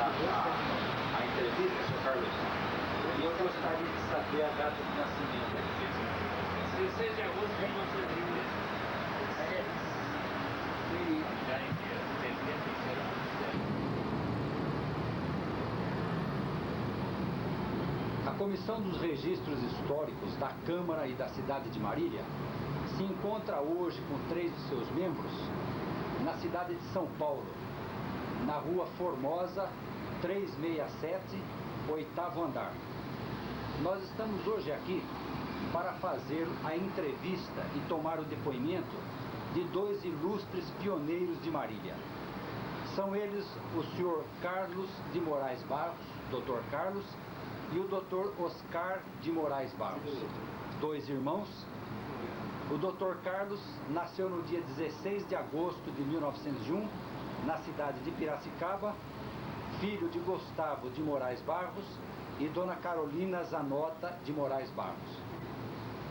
a entrevista, Sr. Carlos? E eu gostaria de saber a data de nascimento. 16 de agosto de 1920. Já em 77. A Comissão dos Registros Históricos da Câmara e da cidade de Marília se encontra hoje com 3 de seus membros na cidade de São Paulo, na rua Formosa, 367, 8º andar. Nós estamos hoje aqui para fazer a entrevista e tomar o depoimento de 2 ilustres pioneiros de Marília. São eles o senhor Carlos de Moraes Barros, Dr. Carlos, e o Dr. Oscar de Moraes Barros, 2 irmãos. O Dr. Carlos nasceu no dia 16 de agosto de 1901, na cidade de Piracicaba, filho de Gustavo de Moraes Barros e Dona Carolina Zanota de Moraes Barros.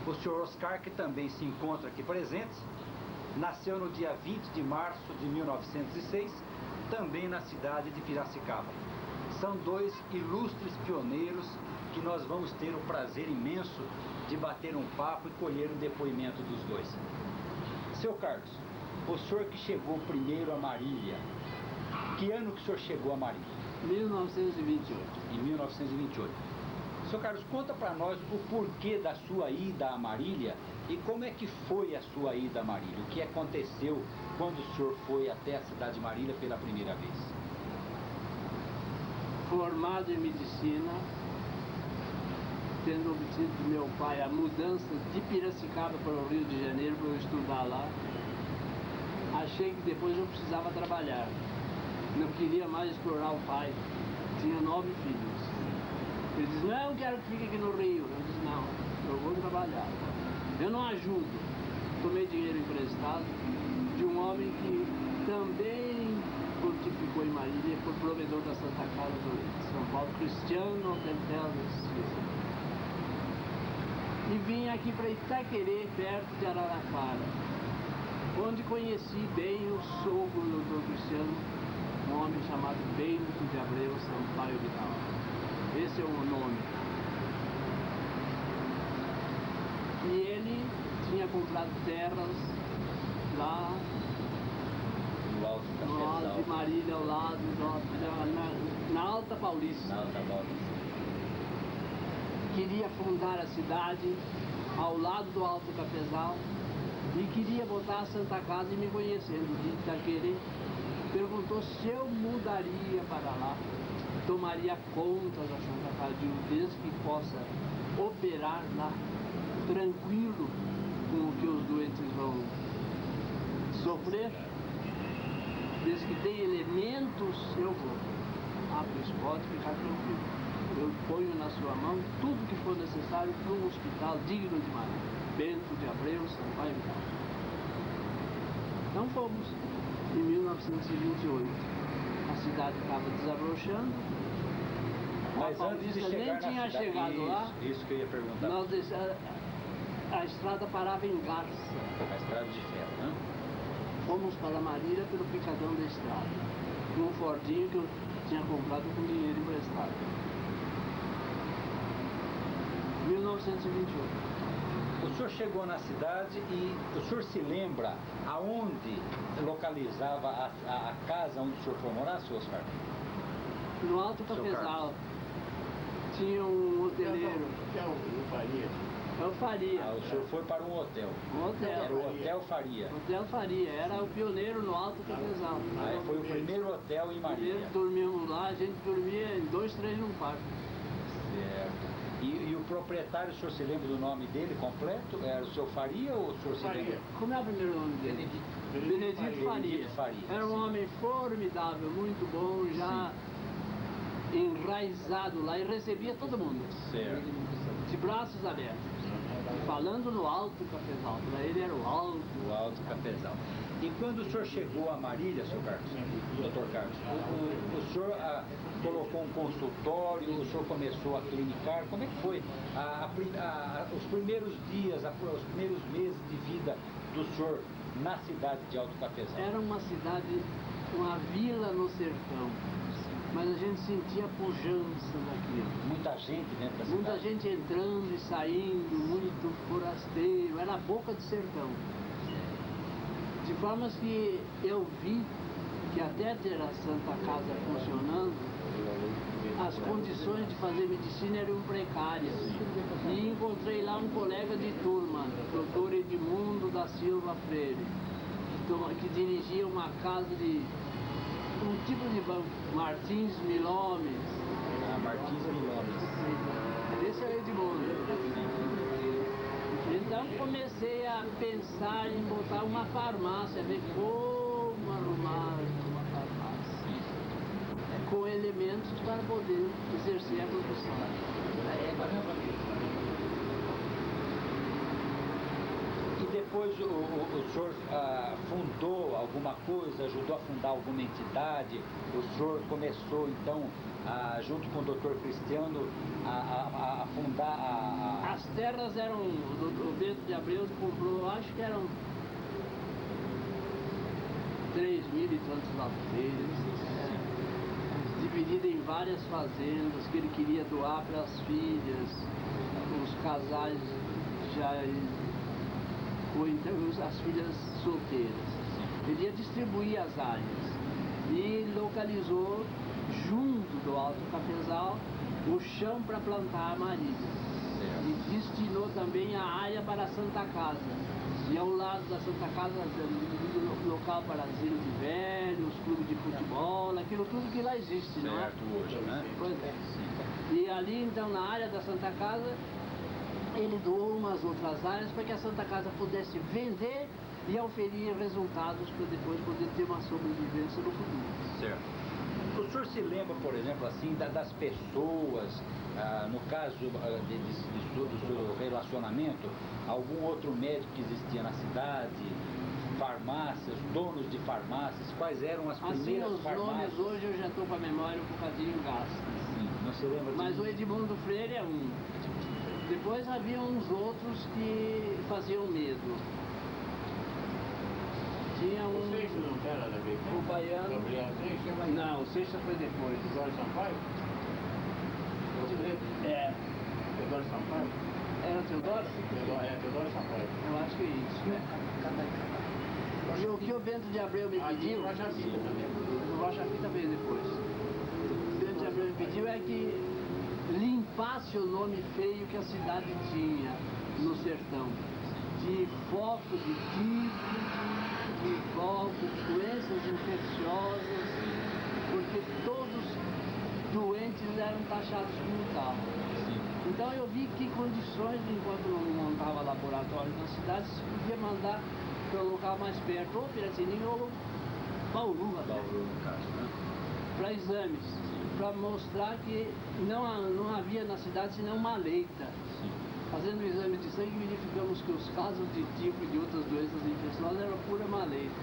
O Sr. Oscar, que também se encontra aqui presente, nasceu no dia 20 de março de 1906, também na cidade de Piracicaba. São 2 ilustres pioneiros que nós vamos ter o prazer imenso de bater um papo e colher o depoimento dos 2. Seu Carlos, o senhor que chegou primeiro a Marília, que ano que o senhor chegou a Marília? 1928. Em 1928. Seu Carlos, conta para nós o porquê da sua ida a Marília e como é que foi a sua ida a Marília, o que aconteceu quando o senhor foi até a cidade de Marília pela primeira vez. Formado em medicina, tendo obtido do meu pai a mudança de Piracicaba para o Rio de Janeiro para eu estudar lá, achei que depois eu precisava trabalhar. Não queria mais explorar o pai. Tinha 9 filhos. Ele disse, não, eu quero que fique aqui no Rio. Eu disse, não, eu vou trabalhar. Eu não ajudo. Tomei dinheiro emprestado de um homem que também fortificou em Marília, foi provedor da Santa Casa de São Paulo, Cristiano Tentel da Silva. E vim aqui para Itaquerê, perto de Araraquara, onde conheci bem o sogro do Dr. Cristiano, um homem chamado Bento de Abreu Sampaio Vidal. Esse é o nome. E ele tinha comprado terras lá No Alto no lado de Cafezal. Marília, ao lado na Alta Paulista. Na Alta Paulista. Queria fundar a cidade ao lado do Alto Cafezal e queria botar a Santa Casa e me conhecendo de Itaquerê. Perguntou se eu mudaria para lá, tomaria conta da Santa Casa, desde que possa operar lá, tranquilo com o que os doentes vão sofrer, desde que tem elementos, eu vou. Pois pode ficar tranquilo. Eu ponho na sua mão tudo que for necessário para um hospital digno de Marília. Bento de Abreu, Sampaio Vidal. Então fomos. Em 1928, a cidade estava desabrochando. Mas antes de chegar nem na tinha cidade, chegado lá. Isso que eu ia perguntar. A estrada parava em Garça. A estrada de ferro, né? Fomos para Marília pelo picadão da estrada. Num Fordinho que eu tinha comprado com dinheiro emprestado. 1928. O senhor chegou na cidade e o senhor se lembra aonde localizava a casa onde o senhor foi morar, senhor Oscar? No Alto Cafezal tinha um hoteleiro. Eu Faria. O senhor foi para um hotel. Um hotel. Era o Hotel Faria. Hotel Faria, era o pioneiro no Alto Cafezal. Aí foi o primeiro hotel em Marília. Dormíamos lá, a gente dormia em 2, 3 num quarto. Certo. E o proprietário, o senhor se lembra do nome dele completo? Era o senhor Faria ou o senhor se lembra? Como é o primeiro nome dele? Benedito Faria. Era um homem formidável, muito bom, já enraizado lá e recebia todo mundo. Certo. De braços abertos. Falando no Alto Cafezal, para ele era o Alto. O Alto Cafezal. E quando o senhor chegou a Marília, senhor Carlos, doutor Carlos, o senhor colocou um consultório, o senhor começou a clinicar, como é que foi os primeiros dias, os primeiros meses de vida do senhor na cidade de Alto Cafezal? Era uma cidade, uma vila no sertão. mas a gente sentia a pujança daquilo. Muita gente dentro da Muita cidade. gente entrando e saindo, muito forasteiro, era a boca do sertão. De formas que eu vi que até ter a Santa Casa funcionando, as condições de fazer medicina eram precárias. E encontrei lá um colega de turma, Dr. Edmundo da Silva Freire, que dirigia uma casa de um tipo de banco, Martins Milomes. Martins Milomes. Esse é o Edmundo. Então comecei a pensar em botar uma farmácia, ver como arrumar uma farmácia, com elementos para poder exercer a profissão. E depois o senhor fundou alguma coisa, ajudou a fundar alguma entidade? O senhor começou então, junto com o Dr. Cristiano, a fundar As terras eram, o Bento de Abreu comprou, acho que eram 3.000 e tantos alfeiras, dividida em várias fazendas que ele queria doar para as filhas, os casais já, ou então as filhas solteiras. Ele ia distribuir as áreas e localizou junto do Alto Cafezal o chão para plantar a Marília. E destinou também a área para a Santa Casa. E ao lado da Santa Casa, local para asilo de velhos, clube de futebol, aquilo tudo que lá existe, não é? certo hoje, né? Pois é. E ali então na área da Santa Casa, ele doou umas outras áreas para que a Santa Casa pudesse vender e oferir resultados para depois poder ter uma sobrevivência no futuro. Certo. O senhor se lembra, por exemplo, assim, das pessoas, no caso do seu relacionamento, algum outro médico que existia na cidade, farmácias, donos de farmácias, quais eram as Assim, primeiras os farmácias? nomes hoje eu já estou com a memória um bocadinho gasta. Sim, não se lembra de Mas o Edmundo Freire é um. Depois havia uns outros que faziam medo. Tinha O um. Seixas não era daquele tempo? O baiano. Gabriel Seixas? Não, o Seixas foi depois. Eduardo Sampaio? É. Eduardo Sampaio? Era Teodoro? Teodoro Sampaio. Eu acho que é isso, né? E o que o Bento de Abreu me pediu. O Rocha Fita também. O Rocha Fita veio depois. O Bento de Abreu me pediu é que limpasse o nome feio que a cidade tinha no sertão. De foco de tifo, de foco de doenças infecciosas, porque todos doentes eram taxados como tal. Então eu vi que condições, enquanto não montava laboratório na cidade, se podia mandar para um local mais perto, ou Piratininga ou Bauru, no caso, né? para exames, para mostrar que não havia na cidade senão uma leita. Fazendo o exame de sangue, verificamos que os casos de tifo e de outras doenças infecciosas eram pura maleita.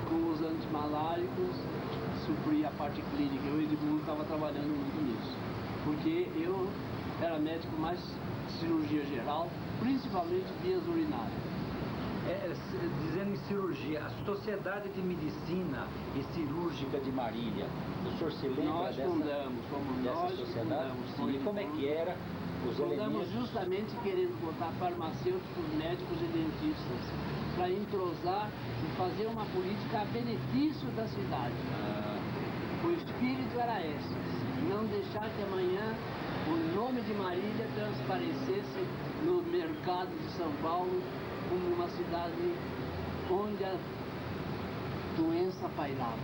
Com os antimaláricos, supria a parte clínica. Eu e o Edmundo estava trabalhando muito nisso. Porque eu era médico mais de cirurgia geral, principalmente vias urinárias. Dizendo em cirurgia, a Sociedade de Medicina e Cirúrgica de Marília, o senhor se lembra Nós fundamos, fomos dessa nós que sociedade? fundamos. Sim, e como é que era os Fundamos elementos? justamente querendo botar farmacêuticos, médicos e dentistas para entrosar e fazer uma política a benefício da cidade. O espírito era esse, não deixar que amanhã o nome de Marília transparecesse no mercado de São Paulo como uma cidade onde a doença pairava.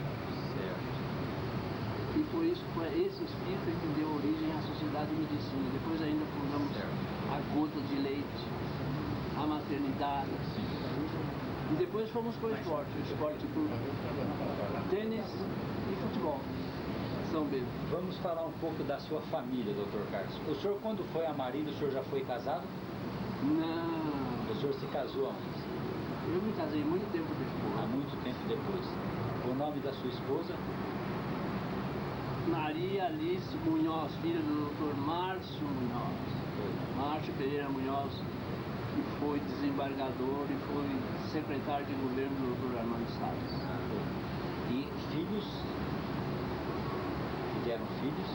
E foi esse espírito que deu origem à Sociedade de Medicina. Depois ainda fundamos a Gota de Leite, a maternidade. E depois fomos para o esporte público, tênis e futebol. São Bento. Vamos falar um pouco da sua família, Dr. Carlos. O senhor, quando foi a Marília, o senhor já foi casado? Não, O senhor se casou aonde? eu me casei muito tempo Há depois. muito tempo depois. O nome da sua esposa? Maria Alice Munhoz, filha do Dr. Márcio Munhoz. Márcio Pereira Munhoz, que foi desembargador e foi secretário de governo do Dr. Armando Salles. E filhos? tiveram filhos?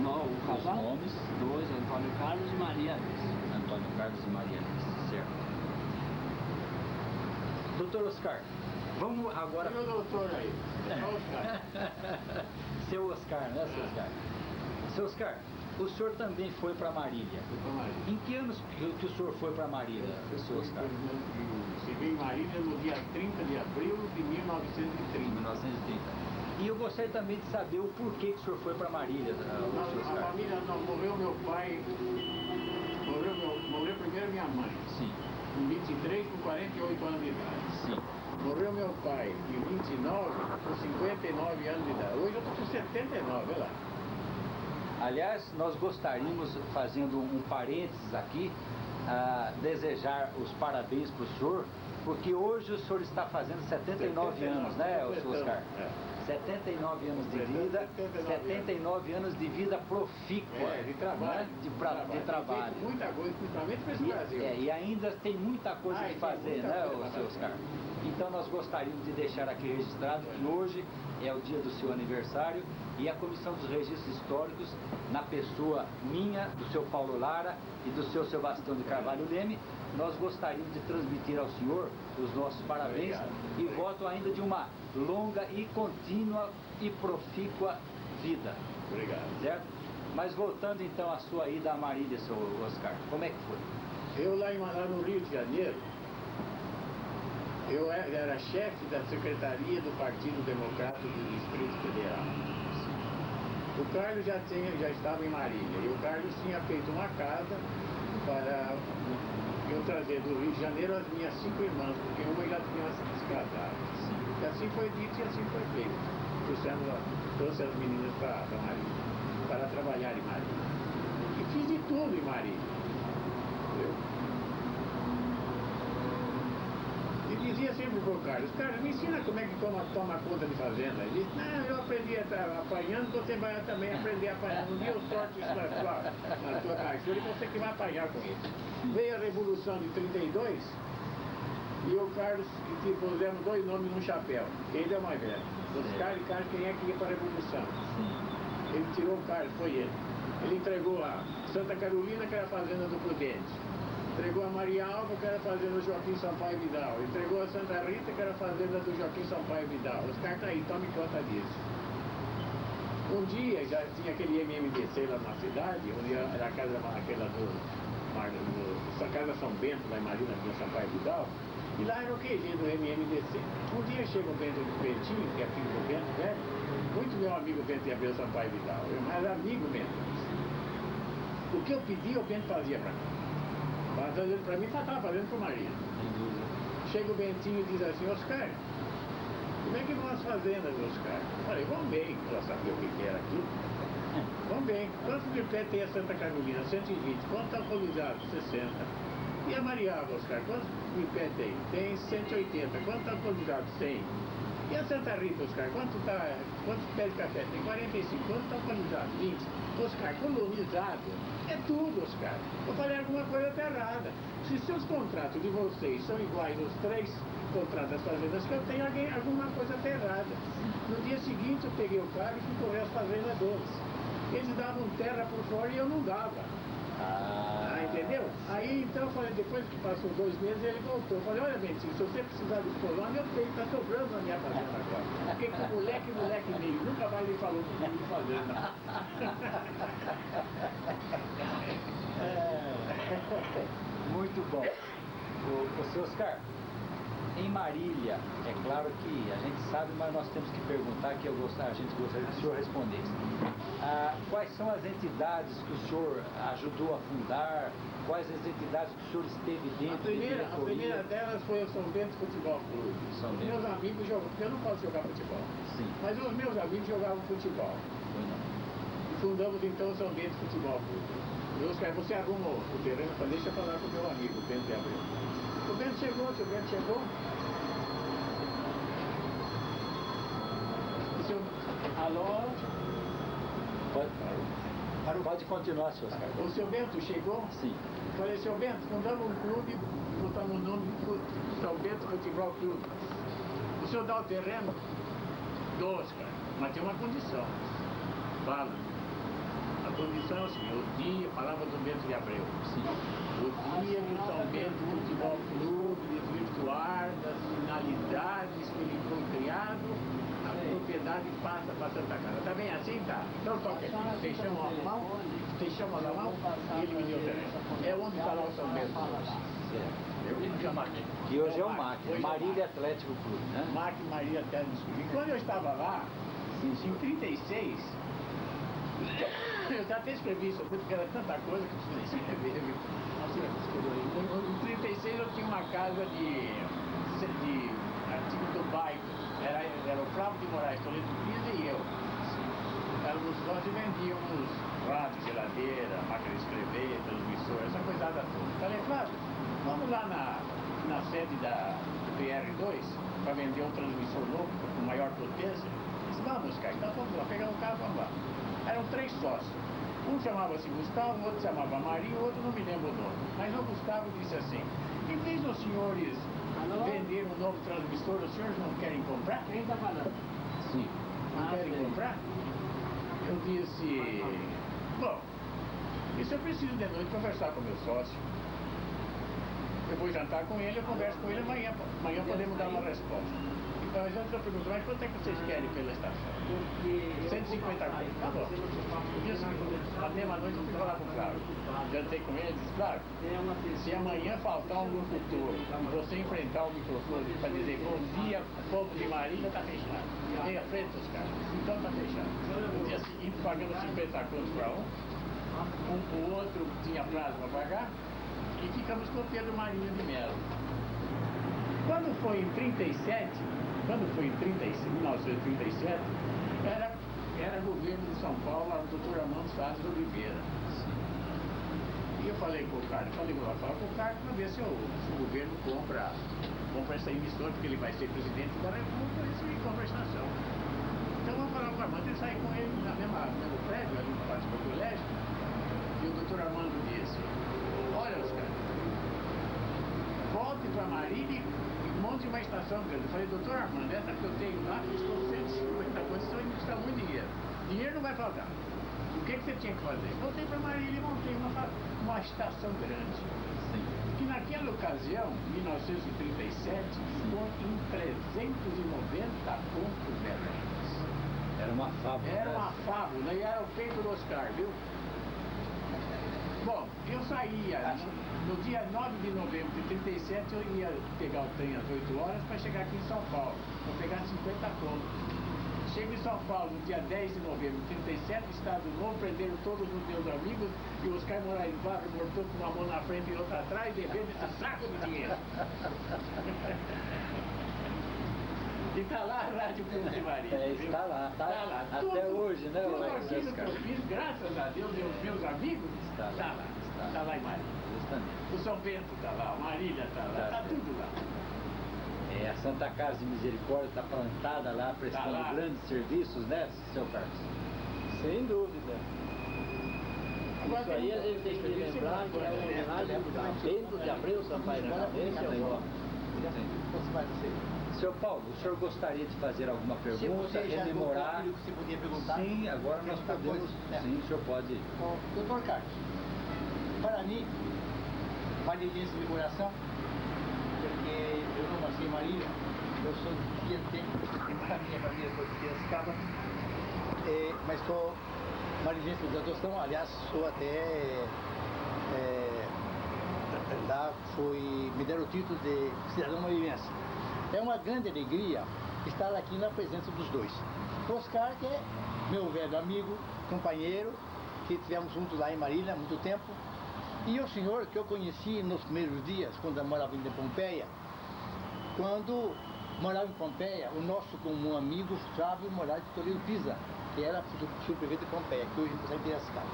Não, o casal? Os nomes? Dois, Antônio Carlos e Maria Alice. Antônio Carlos e Maria Alice, certo. Doutor Oscar, vamos agora... Olha o doutor aí. Oscar. Seu Oscar, né, seu Oscar? Seu Oscar, o senhor também foi para Marília. Fui pra Marília. Em que anos que o senhor foi para Marília, seu Oscar? Cheguei em Marília no dia 30 de abril de 1930. 1930. E eu gostaria também de saber o porquê que o senhor foi para Marília, seu A Oscar. família, não, morreu meu pai, morreu primeiro minha mãe, Sim, em 23 com 48 anos de idade. sim. Morreu meu pai em 29 com 59 anos de idade. Hoje eu estou com 79, olha lá. Aliás, nós gostaríamos, fazendo um parênteses aqui, desejar os parabéns para o senhor, porque hoje o senhor está fazendo 79 anos, né, o senhor Oscar? É. 79 anos de vida, 79 anos de vida profícua, De trabalho. né? De trabalho. Tem muita coisa, principalmente para esse Brasil. E ainda tem muita coisa Ah, de tem fazer, muita né, coisa o pra seu fazer. Oscar? Então nós gostaríamos de deixar aqui registrado que hoje é o dia do seu aniversário e a Comissão dos Registros Históricos, na pessoa minha, do seu Paulo Lara e do seu Sebastião de Carvalho Leme, nós gostaríamos de transmitir ao senhor os nossos parabéns e voto ainda de uma longa e contínua e profícua vida, Obrigado. certo? Mas voltando então à sua ida a Marília, seu Oscar, como é que foi? Eu lá no Rio de Janeiro, eu era chefe da Secretaria do Partido Democrata do Distrito Federal. O Carlos já estava em Marília e o Carlos tinha feito uma casa para eu trazer do Rio de Janeiro as minhas 5 irmãs, porque uma já tinha se casado. E assim foi dito e assim foi feito. Trouxe as meninas para Marília, para trabalhar em Marília. E fiz de tudo em Marília. Entendeu? E dizia sempre pro Carlos, me ensina como é que toma conta de fazenda. Ele disse, não, eu aprendi apanhando, você vai também aprender a apanhar. Um dia eu sorte isso na sua caixura e você que vai apanhar com isso. Veio a Revolução de 32 e o Carlos, que pusemos 2 nomes no chapéu. Ele é o mais velho. Oscar e Carlos, quem é que ia para a Revolução? Ele tirou o Carlos, foi ele. Ele entregou a Santa Carolina, que era a fazenda do Prudente. Entregou a Maria Alva, que era a fazenda do Joaquim Sampaio Vidal. Entregou a Santa Rita, que era a fazenda do Joaquim Sampaio Vidal. Oscar está aí, tome conta disso. Um dia já tinha aquele MMDC lá na cidade, onde era a casa aquela da Casa São Bento, lá em Marina, do Sampaio Vidal. E lá era o QG do MMDC. Um dia chega o Bentinho, que é filho do Bento, velho, muito meu amigo Bento e Abel Sampaio Vidal, mas amigo mesmo. O que eu pedi, o Bento fazia para mim. Estava fazendo para mim, estava fazendo para Maria. Chega o Bentinho e diz assim, Oscar, como é que vão as fazendas, Oscar? Eu falei, vão bem, ela sabia o que era aquilo. Vão bem. Quantos de pé tem a Santa Carolina? 120. Quanto está alcoolizado? 60. E a Maria Alva, Oscar, quantos de pé tem? Tem 180. Quanto está alcoolizado? 100. E a Santa Rita, Oscar, quantos pés de café? Tem 45. Quanto está alcoolizado? 20. Oscar, colonizado é tudo, Oscar. Eu falei, alguma coisa está errada. Se seus contratos de vocês são iguais aos 3 contratos das fazendas que eu tenho, alguma coisa está errada. No dia seguinte eu peguei o carro e fui correr as fazendas deles. Eles davam terra por fora e eu não dava. Entendeu? Aí então eu falei, depois que passou 2 meses, ele voltou. Eu falei, olha Bentinho, se você precisar de colônia, eu tenho, está sobrando na minha fazenda agora. Porque com moleque meio, nunca mais me falou comigo de fazenda. Muito bom. O seu Oscar, em Marília, é claro que a gente sabe, mas nós temos que perguntar, que a gente gostaria que o senhor respondesse. Quais são as entidades que o senhor ajudou a fundar? Quais as entidades que o senhor esteve dentro? A primeira delas foi o São Bento Futebol Clube. São Os Bento. meus amigos jogam, porque eu não posso jogar futebol. Sim. Mas os meus amigos jogavam futebol. E fundamos então o São Bento Futebol Clube. E Oscar, você arruma o terreno, deixa eu falar com o meu amigo, o Bento de Abreu. O Bento chegou, o Bento chegou. Alô? Pode continuar, senhor Oscar. O seu Bento chegou? Sim. Falei, seu Bento, fundamos um clube, botamos o nome de São Bento Futebol Clube. O senhor dá o terreno? Dou, Oscar, mas tem uma condição. fala, a condição é o seguinte, o dia, falava do Bento de Abreu, Sim. o dia que o São Bento Futebol Clube desvirtuar das finalidades que ele foi criado, a propriedade passa para Santa Casa. Tá bem assim? Tá. Então toca aqui. Vocês chamam a mão, e ele me deu o telefone. É onde está lá o São Bento. Eu vou chamar aqui. Que hoje é o MAC. MAC, Hoje é o Marília Atlético Clube, né? MAC Maria Atlético Clube. E quando eu estava lá, em 36, eu já até escrevi isso, porque era tanta coisa que eu precisei escrever. Em 36 eu tinha uma casa de artigo do bairro. Era o Flávio de Moraes, Toledo Pisa e eu. Éramos nós e vendíamos rádio, geladeira, máquina de escrever, transmissor, essa coisada toda. Falei, Flávio, vamos lá na sede da PR2 para vender um transmissor novo com maior potência. Disse, vamos, cara, então vamos lá, pegamos o carro, vamos lá. Eram 3 sócios. Um chamava-se Gustavo, o outro chamava Maria, o outro não me lembro o nome. Mas o Gustavo disse assim, em vez dos senhores vender um novo transmissor, os senhores não querem comprar? Quem está falando? Sim. Não querem comprar? Eu disse, bom, isso eu preciso de noite conversar com meu sócio. Eu vou jantar com ele, eu converso com ele amanhã. Amanhã podemos dar uma resposta. Então, às vezes eu pergunto, mas quanto é que vocês querem pela estação? 150 conto. Tá bom. No dia seguinte, na mesma noite, eu fui falar com o Flávio. Jantei com ele e disse, Flávio, se amanhã faltar um locutor e você enfrentar o microfone para dizer bom dia, povo de Marília, tá fechado. Fiquei à frente dos caras. Então tá fechado. No dia seguinte, pagamos 50 contos para um. O outro tinha prazo para pagar. E ficamos com o Pedro Marinho de Mello. Quando foi em 37, 1937, era governo de São Paulo, era o doutor Armando Salles de Oliveira. E eu falei com o cara, fala com o cara para ver se o governo compra essa emissora, porque ele vai ser presidente da República, e compra a estação. Então vamos falar com o Armando, eu saí com ele no mesmo prédio, ali no pátio do colégio, e o doutor Armando disse, olha os caras, volte para Marília e monte uma estação grande. Eu falei, doutor Armando, essa que eu tenho lá custou 150 coisas, isso vai custar muito dinheiro. Dinheiro não vai faltar. O que você tinha que fazer? Voltei para Marília e montei uma estação grande. Sim. Que naquela ocasião, 1937, ficou em 390 pontos berrenses. Era uma fábula. Era uma fábula e era o peito do Oscar, viu? Bom, eu saía, no dia 9 de novembro de 37, eu ia pegar o trem às 8 horas para chegar aqui em São Paulo, para pegar 50 contos. Chego em São Paulo no dia 10 de novembro de 37, Estado Novo, prenderam todos os meus amigos e os Oscar Moraes Barro mortou com uma mão na frente e outra atrás, devendo esse saco de dinheiro. E tá lá a Rádio Clube de Marília. Está lá, tá lá. Até Tudo, hoje, né, tudo Alex aquilo que Oscar? eu fiz, graças a Deus e aos meus amigos, Está lá, está lá em Marília. Justamente. O São Bento está lá, a Marília está lá, está tudo lá. A Santa Casa de Misericórdia está plantada lá, prestando lá. grandes serviços, né, seu Carlos? Sem dúvida. Agora Isso aí a gente tem que lembrar que é uma homenagem a Bento de Abreu Sampaio Canadense, é uma... Seu Paulo, o senhor gostaria de fazer alguma Se pergunta, você já rememorar? aquilo que você podia perguntar. Sim, agora nós perguntar podemos. coisas, né? Sim, o senhor pode. Bom, doutor Carlos, para mim, marilhense de coração, porque eu não nasci em Marília, eu sou de Tietê, para minha família foi de Piracicaba, mas sou marilhense de adoção, aliás, sou até, lá me deram o título de cidadão marilhense. É uma grande alegria estar aqui na presença dos dois. Oscar, que é meu velho amigo, companheiro, que estivemos juntos lá em Marília há muito tempo, e o senhor que eu conheci nos primeiros dias, quando eu morava em Pompeia. Quando morava em Pompeia, o nosso comum amigo Flávio Moraes de Toledo Pisa, que era subprefeito de Pompeia, que hoje está em Piracicaba.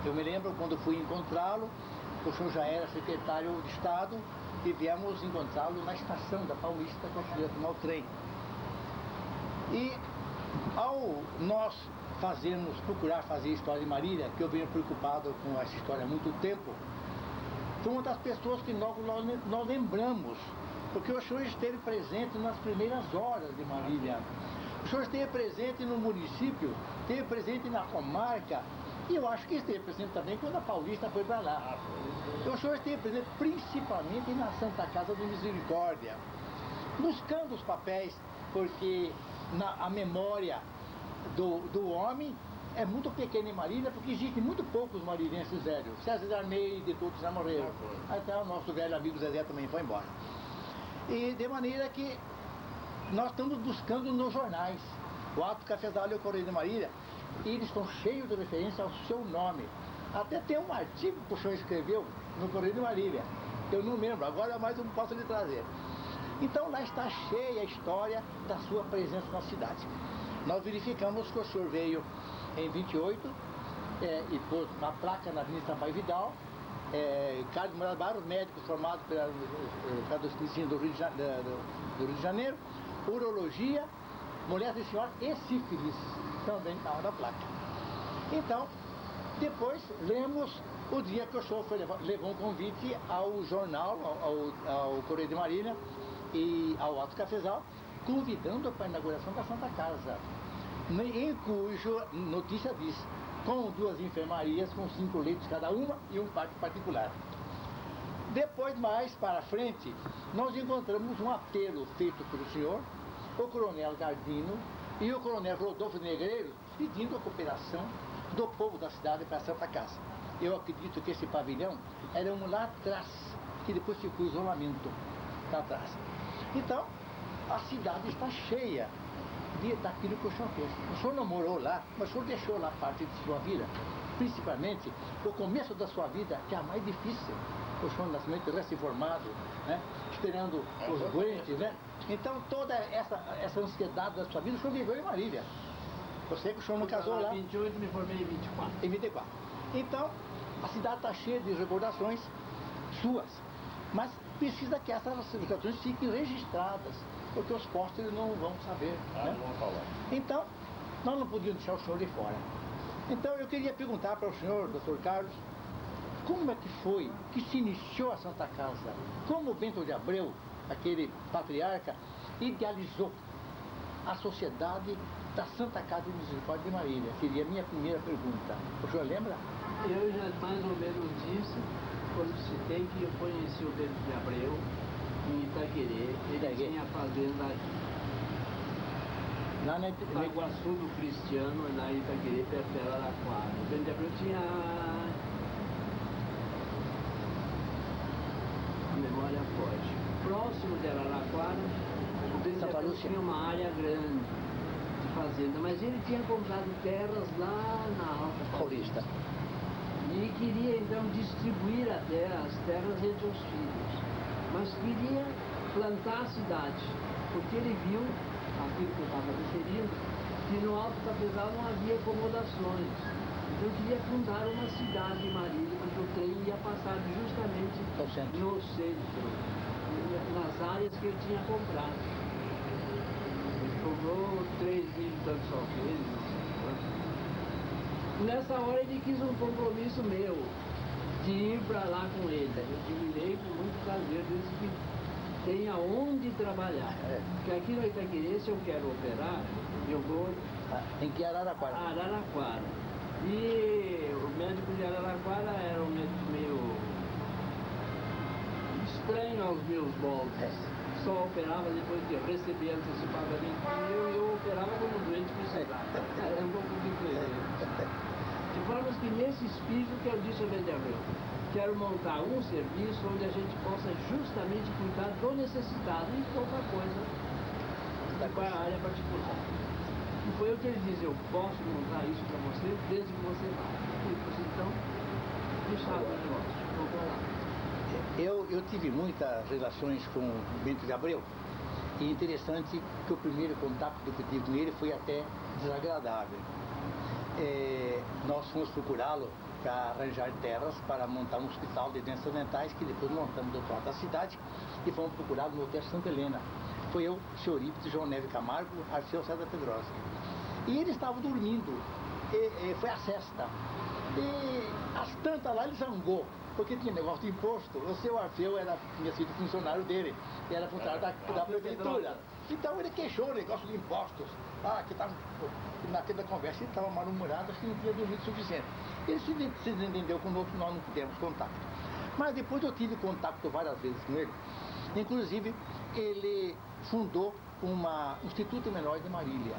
Eu me lembro quando fui encontrá-lo, o senhor já era secretário de Estado, e viemos encontrá-lo na estação da Paulista, quando ia tomar o trem. E ao nós procurar fazer a história de Marília, que eu venho preocupado com essa história há muito tempo, foi uma das pessoas que nós lembramos, porque o senhor esteve presente nas primeiras horas de Marília. o senhor esteve presente no município, esteve presente na comarca, e eu acho que esteve presente também quando a Paulista foi para lá. O senhor esteve presente principalmente na Santa Casa do Misericórdia, buscando os papéis, porque a memória do homem é muito pequena em Marília, porque existem muito poucos marilenses velhos. César Armeide e todos já morreram. Até o nosso velho amigo Zezé também foi embora. E de maneira que nós estamos buscando nos jornais. O Alto Cafezal e o Correio de Marília, eles estão cheios de referência ao seu nome. Até tem um artigo que o senhor escreveu no Correio de Marília. Eu não lembro, agora mais eu não posso lhe trazer. Então lá está cheia a história da sua presença na cidade. Nós verificamos que o senhor veio em 28 e pôs uma placa na Avenida Sampaio Vidal, Carlos Moraes Barros, médico formado pela Medicina do Rio de Janeiro, urologia, mulher e senhora e sífilis, também estava na placa. Então, depois lemos o dia que o senhor levou um convite ao jornal, ao Correio de Marília e ao Alto Cafezal, convidando para a inauguração da Santa Casa, em cujo notícia diz, com 2 enfermarias, com 5 leitos cada uma e um quarto particular. Depois, mais para frente, nós encontramos um apelo feito pelo senhor, o coronel Gardino e o coronel Rodolfo Negreiros, pedindo a cooperação do povo da cidade para a Santa Casa. Eu acredito que esse pavilhão era um lá atrás, que depois ficou isolamento lá atrás. Então, a cidade está cheia daquilo que o senhor fez. O senhor não morou lá, mas o senhor deixou lá parte de sua vida, principalmente o começo da sua vida, que é a mais difícil. O senhor nascimento recém-formado, né? Esperando os doentes, né? Então toda essa ansiedade da sua vida, o senhor viveu em Marília. Eu sei que o senhor não casou lá. Em 28 me formei em 24. Em 24. Então, a cidade está cheia de recordações suas, mas precisa que essas recordações fiquem registradas, porque os pósteres não vão saber. Né? Não vão falar. Então, nós não podíamos deixar o senhor de fora. Então, eu queria perguntar para o senhor, Dr. Carlos, como é que foi que se iniciou a Santa Casa? Como Bento de Abreu, aquele patriarca, idealizou a sociedade da Santa Casa de Misericórdia de Marília? Seria a minha primeira pergunta. O senhor lembra? Eu já mais ou menos disse, quando citei que eu conheci o Bento de Abreu em Itaquerê. Ele tinha fazenda aqui. Lá na Iguaçu do Cristiano, na Itaquerê, perto de Araraquara. O Bento de Abreu tinha... A memória foge. Próximo de Araraquara, o Bento de Abreu tinha uma área grande de fazenda, mas ele tinha comprado terras lá na Alta Paulista. E queria então distribuir as terras entre os filhos, mas queria plantar a cidade, porque ele viu, aquilo que eu estava referindo, que no Alto Cafezal não havia acomodações. Então queria fundar uma cidade em Marília, porque o trem ia passar justamente no centro, nas áreas que ele tinha comprado. Ele comprou 3 mil e tantos alqueires, não sei quanto. Nessa hora ele quis um compromisso meu, de ir para lá com ele. Eu admirei com muito prazer, disse que tenha onde trabalhar. Porque aqui no Itaquerê, se eu quero operar, eu vou... Tem que ir a Araraquara. Araraquara. E o médico de Araraquara era um médico meio estranho aos meus moldes. Só operava depois de receber antecipadamente e eu operava quando o doente precisava. É um pouco diferente. De forma que nesse espírito que eu disse ao Bento de Abreu, quero montar um serviço onde a gente possa justamente cuidar do necessitado e pouca coisa para a área particular. E foi o que ele disse, eu posso montar isso para você desde que você vá. Então, fechado o negócio, vou para lá. Eu tive muitas relações com o Bento de Abreu e interessante que o primeiro contato que eu tive com ele foi até desagradável. Nós fomos procurá-lo para arranjar terras para montar um hospital de doenças mentais que depois montamos do outro lado da cidade e fomos procurá-lo no Hotel Santa Helena. Foi eu, o senhor Eurípides, João Neves Camargo, Arceu César Pedrosa. E ele estava dormindo, foi a sesta. E às tantas lá ele zangou porque tinha negócio de imposto. O seu Orfeu tinha sido funcionário dele, era funcionário da prefeitura. Então ele queixou o negócio de impostos. Que tava, naquela conversa ele estava mal-humorado, acho que não tinha dormido o suficiente. Ele se desentendeu conosco, nós não tivemos contato. Mas depois eu tive contato várias vezes com ele. Inclusive, ele fundou um Instituto Menor de Marília.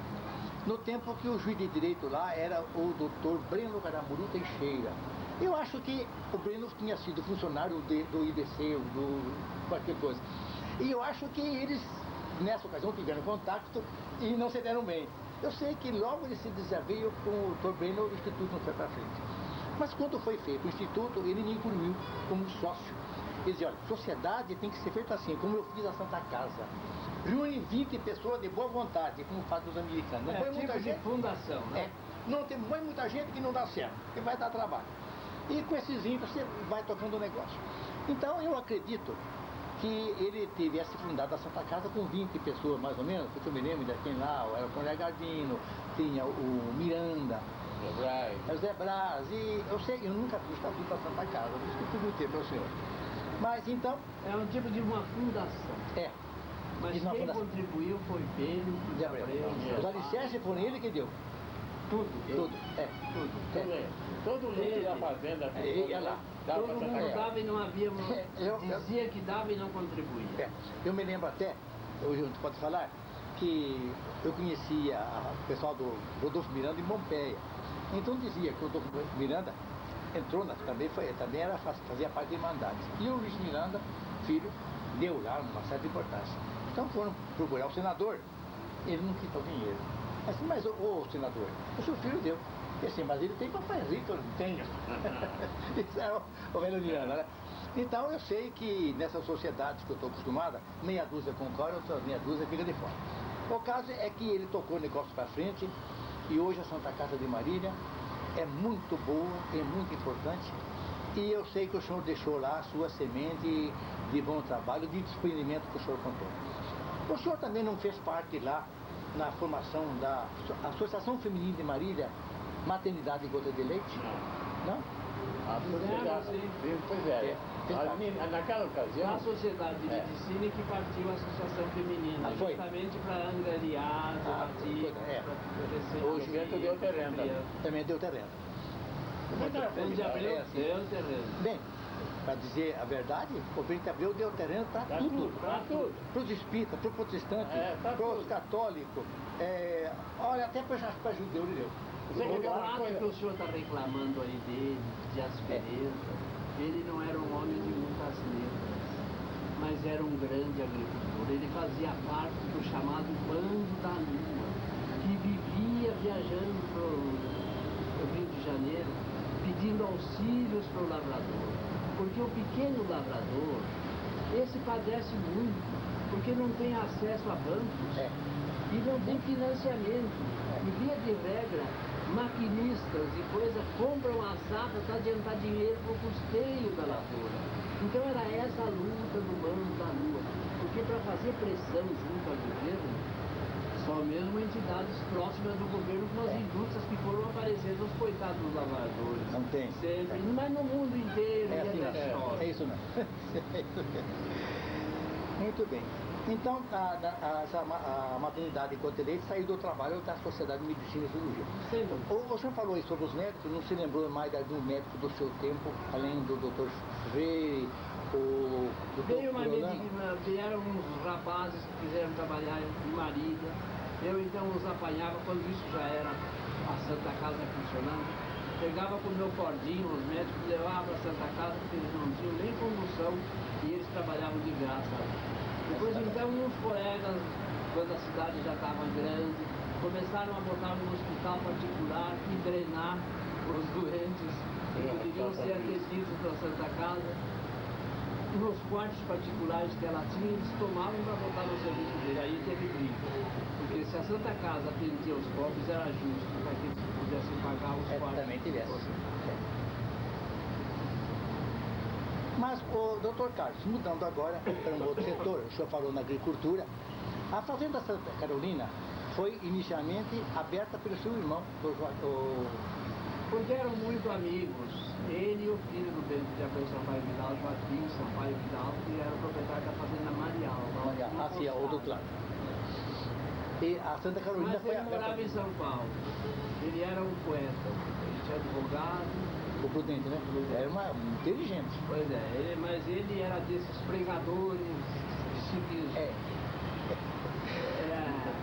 No tempo que o juiz de direito lá era o doutor Breno Garamburu Teixeira. Eu acho que o Breno tinha sido funcionário do IBC, ou do qualquer coisa. E eu acho que eles, nessa ocasião, tiveram contato e não se deram bem. Eu sei que logo ele se desaveio com o doutor Breno, o Instituto não foi para frente. Mas quando foi feito o Instituto, ele me incluiu como sócio. Ele dizia, olha, sociedade tem que ser feita assim, como eu fiz a Santa Casa. Reúne 20 pessoas de boa vontade, como fazem os americanos. Não põe muita gente. Fundação, né? Não tem muita gente que não dá certo, que vai dar trabalho. E com esses 20 você vai tocando o negócio. Então eu acredito que ele tivesse fundado a Santa Casa com 20 pessoas, mais ou menos, porque eu me lembro, ainda tem lá o Elton Gardino, tinha o Miranda, o Zé Braz, e eu sei, eu nunca fiz estatuto da Santa Casa, por isso que eu perguntei para o senhor. Mas então... É um tipo de uma fundação. Mas quem contribuiu foi Pedro de Abreu. Os alicerces foram ele que deu. Tudo. Tudo. Todo mundo da fazenda. Todo mundo dava e não havia... Dizia que dava e não contribuía. Eu me lembro até, hoje a gente pode falar, que eu conhecia o pessoal do Rodolfo Miranda em Pompeia. Então dizia que o Rodolfo Miranda entrou, também fazia parte de Irmandades. E o Luiz Miranda, filho, deu lá uma certa importância. Então foram procurar o senador, ele não quis o dinheiro. Assim, mas o senador, o seu filho deu. E assim, mas ele tem papai rico, eu não tenho. Isso é o velho Miranda, né? Então eu sei que nessas sociedades que eu estou acostumada, meia dúzia concorre, outra meia dúzia fica de fora. O caso é que ele tocou o negócio para frente e hoje a Santa Casa de Marília é muito boa, é muito importante. E eu sei que o senhor deixou lá a sua semente de bom trabalho, de desprendimento que o senhor contou. O senhor também não fez parte lá na formação da Associação Feminina de Marília, Maternidade e Gota de Leite? Não? Pois é. Naquela ocasião... A Sociedade de Medicina que partiu a Associação Feminina, justamente para angariar, debatir, O Gigante deu terreno. Também deu terreno. O de Abreu deu terreno. Bem, para dizer a verdade, o Bento de Abreu deu terreno para tudo. Para tudo. Para os espíritas, para os protestantes, para os católicos, olha, até para judeu ele deu. O fato que o senhor está reclamando aí dele, de aspereza, ele não era um homem de muitas letras, mas era um grande agricultor. Ele fazia parte do chamado Bando da Lua, que vivia viajando para o Rio de Janeiro, pedindo auxílios para o lavrador. Porque o pequeno lavrador, esse padece muito, porque não tem acesso a bancos e não tem financiamento. E via de regra, maquinistas e coisa compram a safra para adiantar dinheiro para o custeio da lavoura. Então era essa a luta do Bando da Lua. Porque para fazer pressão junto ao governo, só mesmo entidades próximas do governo com as indústrias que foram aparecendo os coitados dos lavradores. Não tem. Sempre, mas no mundo inteiro. É isso não. Muito bem. Então, a maternidade enquanto eleito saiu do trabalho da Sociedade de Medicina e Cirurgia. O senhor falou aí sobre os médicos, não se lembrou mais do médico do seu tempo, além do Dr. Freire, o Dr. Vieram uns rapazes que quiseram trabalhar em Marília. Eu então os apanhava, quando isso já era a Santa Casa funcionando. Pegava com o meu cordinho, os médicos levavam para a Santa Casa, porque eles não tinham nem condução e eles trabalhavam de graça. Depois então uns colegas, quando a cidade já estava grande, começaram a botar um hospital particular e drenar os doentes que deviam ser atendidos na Santa Casa. Nos quartos particulares que ela tinha, eles tomavam para botar no serviço dele. Aí teve briga. Porque se a Santa Casa atendia os pobres, era justo para que eles pudessem pagar os quartos. Também tivesse. Mas, o doutor Carlos, mudando agora para um outro setor, o senhor falou na agricultura, a Fazenda Santa Carolina foi inicialmente aberta pelo seu irmão, o Porque eram muito amigos. Ele e o filho do Bento de Abreu Sampaio Vidal, Joaquim Sampaio Vidal, que era o proprietário da fazenda Marial. Assim, é o do claro. E a Santa Carolina Mas foi ele morava em São Paulo. Ele era um poeta. Ele tinha advogado. o Prudente, né? Era um inteligente. Pois é, mas ele era desses pregadores civis.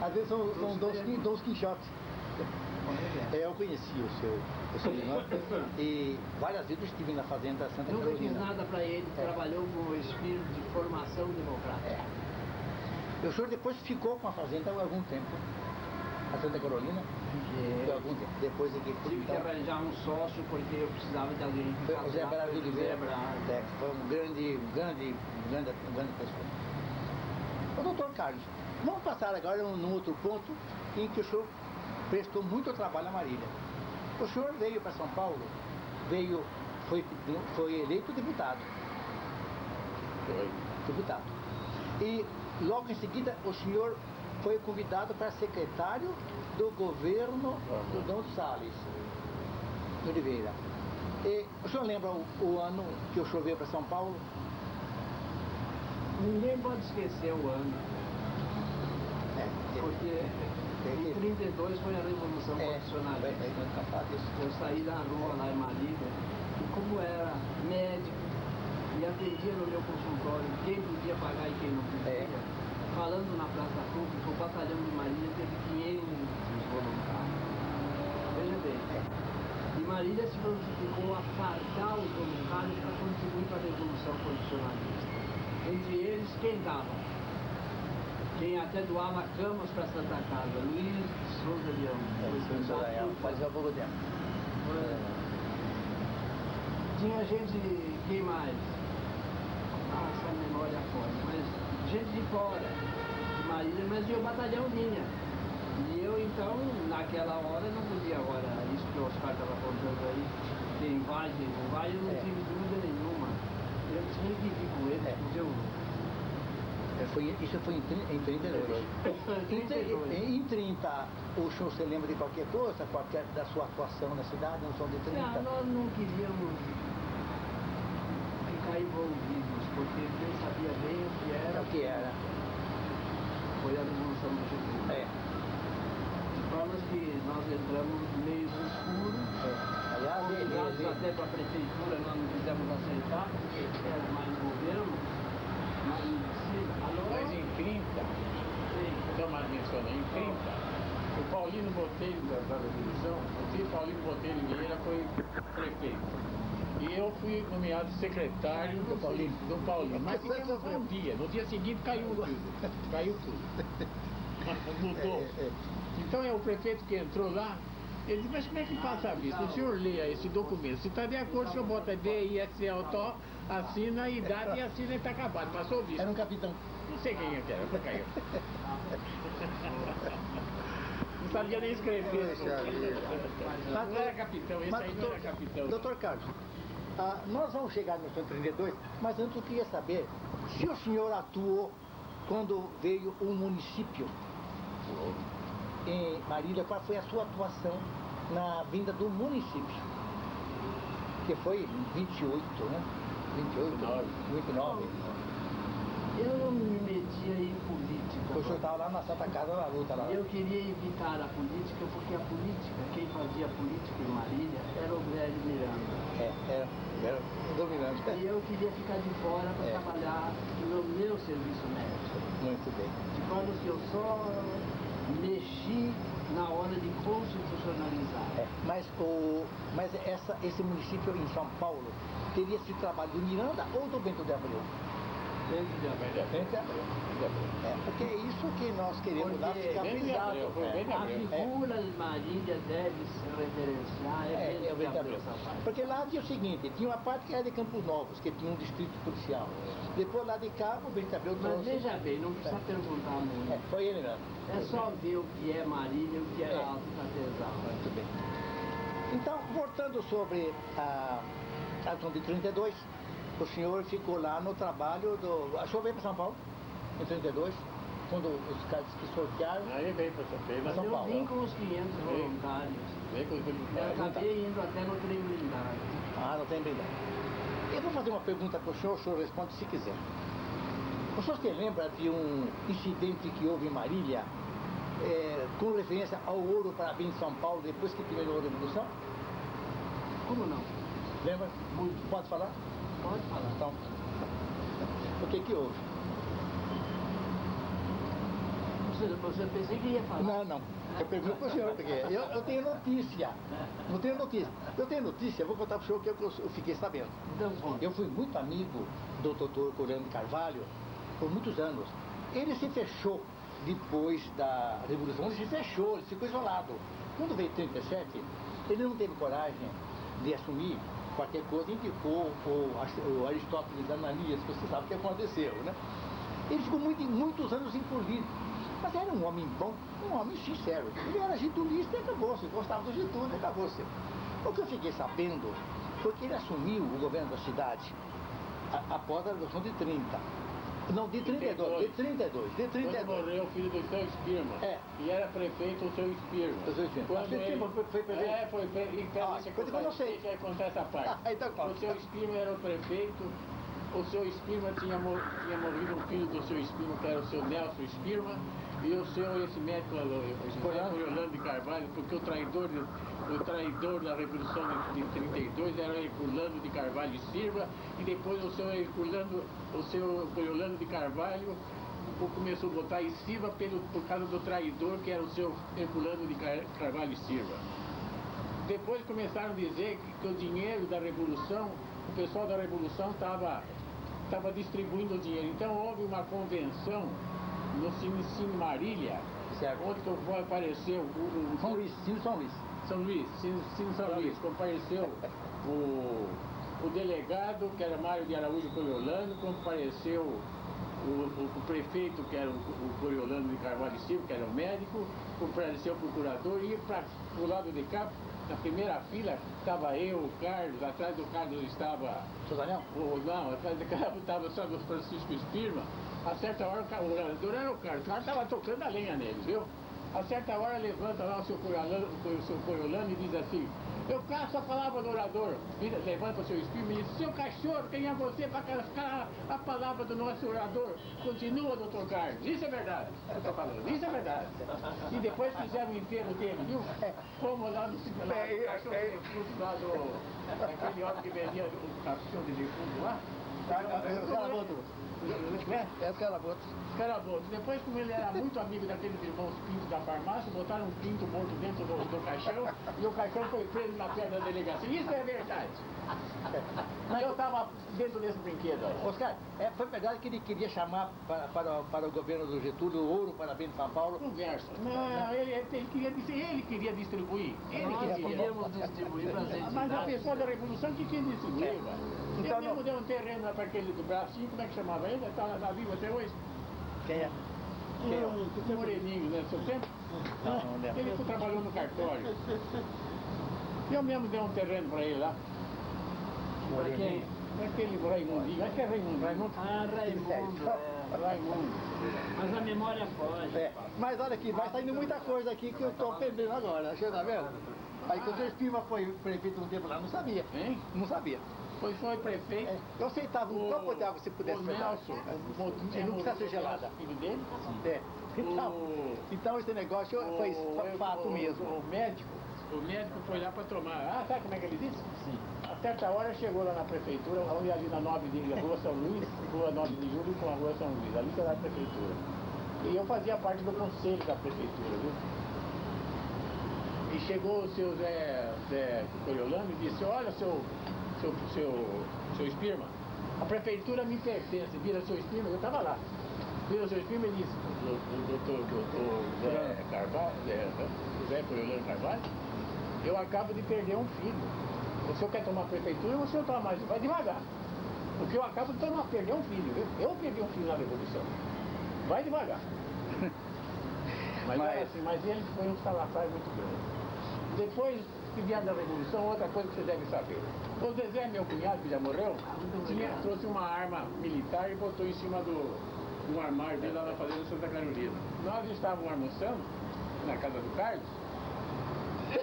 Às vezes são Dons Quixotes. Eu conheci o seu irmão e várias vezes estive na fazenda Santa Nunca Carolina. fiz nada para ele, trabalhou com o espírito de formação democrática. O senhor depois ficou com a fazenda há algum tempo, a Santa Carolina? Por algum tempo. Depois é que Tive que arranjar um sócio porque eu precisava de alguém que o Zé Brasil de Zé Vera. Brasil. Foi um grande pessoa. O doutor Carlos, vamos passar agora num outro ponto em que o senhor prestou muito trabalho a Marília. O senhor veio para São Paulo, foi eleito deputado. Deputado. E logo em seguida o senhor foi convidado para secretário do governo do Dom Salles de Oliveira. E o senhor lembra o ano que o senhor veio para São Paulo? Ninguém pode esquecer o ano, porque em 32 foi a Revolução Constitucionalista. Eu saí da rua lá em Marília, e como era médico e atendia no meu consultório quem podia pagar e quem não podia, falando na praça pública, o batalhão de Marília teve 500 voluntários. Veja bem, e Marília se prontificou a pagar os voluntários para contribuir para a Revolução Constitucionalista. Entre eles, quem dava? Quem até doava camas para a Santa Casa, Luiz Souza Leão. Fazia pouco tempo. Tinha gente, quem mais? Essa memória fora, mas gente de fora, de Marília, mas o batalhão vinha. E eu então, naquela hora, não podia agora, isso que o Oscar estava contando aí, tem vagem, eu não tive dúvida nenhuma. Eu tinha que vir com ele, porque eu... Isso foi em 32. Em 30, o senhor se lembra de qualquer coisa, da sua atuação na cidade, no som de 30? Não, nós não queríamos ficar envolvidos, porque ele sabia bem o que era. Foi a Revolução do Getúlio. De forma que nós entramos meio no escuro, convidados até para a prefeitura, nós não quisemos aceitar, porque era mais governo. Mas em 30, Tomás mencionou, em 30, o Paulino Botelho da Revolução, o tio Paulino Botelho Vieira foi prefeito. E eu fui nomeado secretário do Paulino. Mas tivemos um dia, no dia seguinte caiu tudo. Mudou. Então é o prefeito que entrou lá. Ele disse, mas como é que passa a vista? O senhor leia esse documento. Se está de acordo, o senhor bota DISLTO, assina a idade e assina e está acabado. Passou visto. Era um capitão. Não sei quem era, foi caiu. Não sabia nem escrever. Mas não era capitão, esse aí não era capitão. Doutor Carlos, nós vamos chegar no 132, mas antes eu queria saber se o senhor atuou quando veio o município em Marília, qual foi a sua atuação na vinda do município? Que foi em 28, né? 29. Eu não me metia em política. O senhor estava lá na Santa Casa da luta lá. Eu queria evitar a política, porque a política, quem fazia política em Marília era o Velho Miranda. Era dominante. E eu queria ficar de fora para trabalhar no meu serviço médico. Muito bem. De forma que eu só mexi na hora de constitucionalizar. Mas esse município em São Paulo teria sido trabalho do Miranda ou do Bento de Abreu? Dentro de Abreu. Porque é isso que nós queremos dar ficar frisado. A figura de Marília deve se referenciar Bento de Abreu Sampaio. Porque lá tinha o seguinte, tinha uma parte que era de Campos Novos, que tinha um distrito policial. Depois lá de cá, o Bento de Abreu trouxe... Mas veja bem, não precisa perguntar muito. Foi ele mesmo. É só ver o que é Marília e o que é Alto Catezal. Muito bem. Então, voltando sobre a ação de 32, o senhor ficou lá no trabalho do... O senhor veio para São Paulo, em 32? quando os caras que sortearam. Aí veio para São São Eu Paulo. vim com os 500 voluntários. Veio com Eu acabei indo até no trem blindado. Ah, não tem blindado. Eu vou fazer uma pergunta para o senhor responde se quiser. O senhor se lembra de um incidente que houve em Marília, com referência ao ouro para bem de São Paulo, depois que terminou a Revolução? Como não? Lembra? Muito. Pode falar? Pode falar. Então, o que houve? Você pensei que ia falar. Não. Eu pergunto para o senhor, porque eu tenho notícia. Não tenho notícia. Eu tenho notícia, eu vou contar para o senhor o que eu fiquei sabendo. Então, conta. Eu fui muito amigo do doutor Coriano de Carvalho por muitos anos. Ele se fechou depois da Revolução, ele se fechou, ele ficou isolado. Quando veio 37, ele não teve coragem de assumir qualquer coisa, indicou o Aristóteles Ananias, você sabe o que aconteceu, né? Ele ficou muitos anos encolhido. Mas era um homem bom, um homem sincero. Ele era getulista e acabou-se, gostava do Getúlio e acabou-se. O que eu fiquei sabendo foi que ele assumiu o governo da cidade após a Revolução de 30. Não, de 32, de 32, de 32. Quando morreu o filho do seu Espirma. E era prefeito o seu Espirma. O seu Espirma. Quando Seu Espirma foi prefeito? foi prefeito. E coisa que eu não sei. Que contar essa parte. Então conta. O seu Espirma era o prefeito. O seu Espirma tinha morrido um filho do seu Espirma, que era o seu Nelson Espirma. E o seu, esse médico, Coriolano de Carvalho, porque o traidor da Revolução de 32 era o Herculano de Carvalho e Silva, e depois o seu Coriolano de Carvalho começou a botar em Silva por causa do traidor, que era o seu Herculano de Carvalho e Silva. Depois começaram a dizer que o dinheiro da Revolução, o pessoal da Revolução estava distribuindo o dinheiro. Então houve uma convenção no Cine Marília, certo, onde apareceu Cine São Luís, compareceu o delegado, que era Mário de Araújo Coriolano, compareceu o prefeito, que era o Coriolano de Carvalho e Silva, que era o médico, compareceu o procurador, e para o lado de cá, na primeira fila, estava eu, o Carlos, atrás do Carlos estava... Suzanel? Não, atrás do Carlos estava só o Francisco Espirma. A certa hora, o orador era o Carlos estava tocando a lenha neles, viu? A certa hora levanta lá o seu Coriolano e diz assim: eu caço a palavra do orador. Levanta o seu Espírito e diz: seu cachorro, quem é você para cascar a palavra do nosso orador? Continua, doutor Carlos. Isso é verdade. Eu estou falando, isso é verdade. E depois fizeram o enterro dele, viu? Como lá no cachorro lá aquele homem que vendia o cachorro de defunto lá. Caraboto. Depois, como ele era muito amigo daqueles irmãos Pinto da farmácia, botaram um pinto morto dentro do caixão e o caixão foi preso na pedra da delegacia. Isso é verdade. Mas eu estava dentro desse brinquedo aí. Oscar, foi verdade que ele queria chamar para o governo do Getúlio o ouro para bem de São Paulo? Conversa. Não, ele queria distribuir. Nós queríamos distribuir para as entidades. Mas a pessoa da Revolução que tinha distribuir, velho. Então, eu mesmo dei um terreno lá para aquele do Bracinho, como é que chamava ele? Está lá vivo até hoje. Quem é? Um moreninho, né? Seu tempo? Não lembro. Ele trabalhou no cartório. Eu mesmo dei um terreno para ele lá. Para quem? Aquele Raimundinho. Acho que é Raimundo. Ah, Raimundo. Mas a memória pode. Mas olha aqui, vai saindo muita coisa aqui que eu estou aprendendo agora. Você tá vendo? Aí quando o Espirma foi prefeito um tempo lá, não sabia. Hein? Não sabia. Foi prefeito. Eu aceitava um copo de água se pudesse. O Nelson. Ele não precisa ser gelada. Filho dele? Então esse negócio foi fato mesmo. O médico foi lá para tomar. Sabe como é que ele disse? Sim. A certa hora chegou lá na prefeitura, onde ali na 9 de Rua São Luís, Rua 9 de Julho com a Rua São Luís, ali que era a prefeitura. E eu fazia parte do conselho da prefeitura, viu? E chegou o seu Zé Coriolano e disse: olha, seu Espirma, a prefeitura me pertence, vira seu Espirma, eu estava lá. Vira seu Espirma e disse: o doutor Zé Carvalho, Zé Coriolano Carvalho, eu acabo de perder um filho. O senhor quer tomar a prefeitura ou o senhor toma mais? Vai devagar. Porque eu acabo de perder um filho, viu? Eu perdi um filho na Revolução. Vai devagar. Mas ele foi um salafrário muito grande. Depois que vieram da Revolução, outra coisa que você deve saber. O Zezé, meu cunhado, que já morreu, trouxe uma arma militar e botou em cima um armário dele lá na fazenda de Santa Carolina. Nós estávamos almoçando na casa do Carlos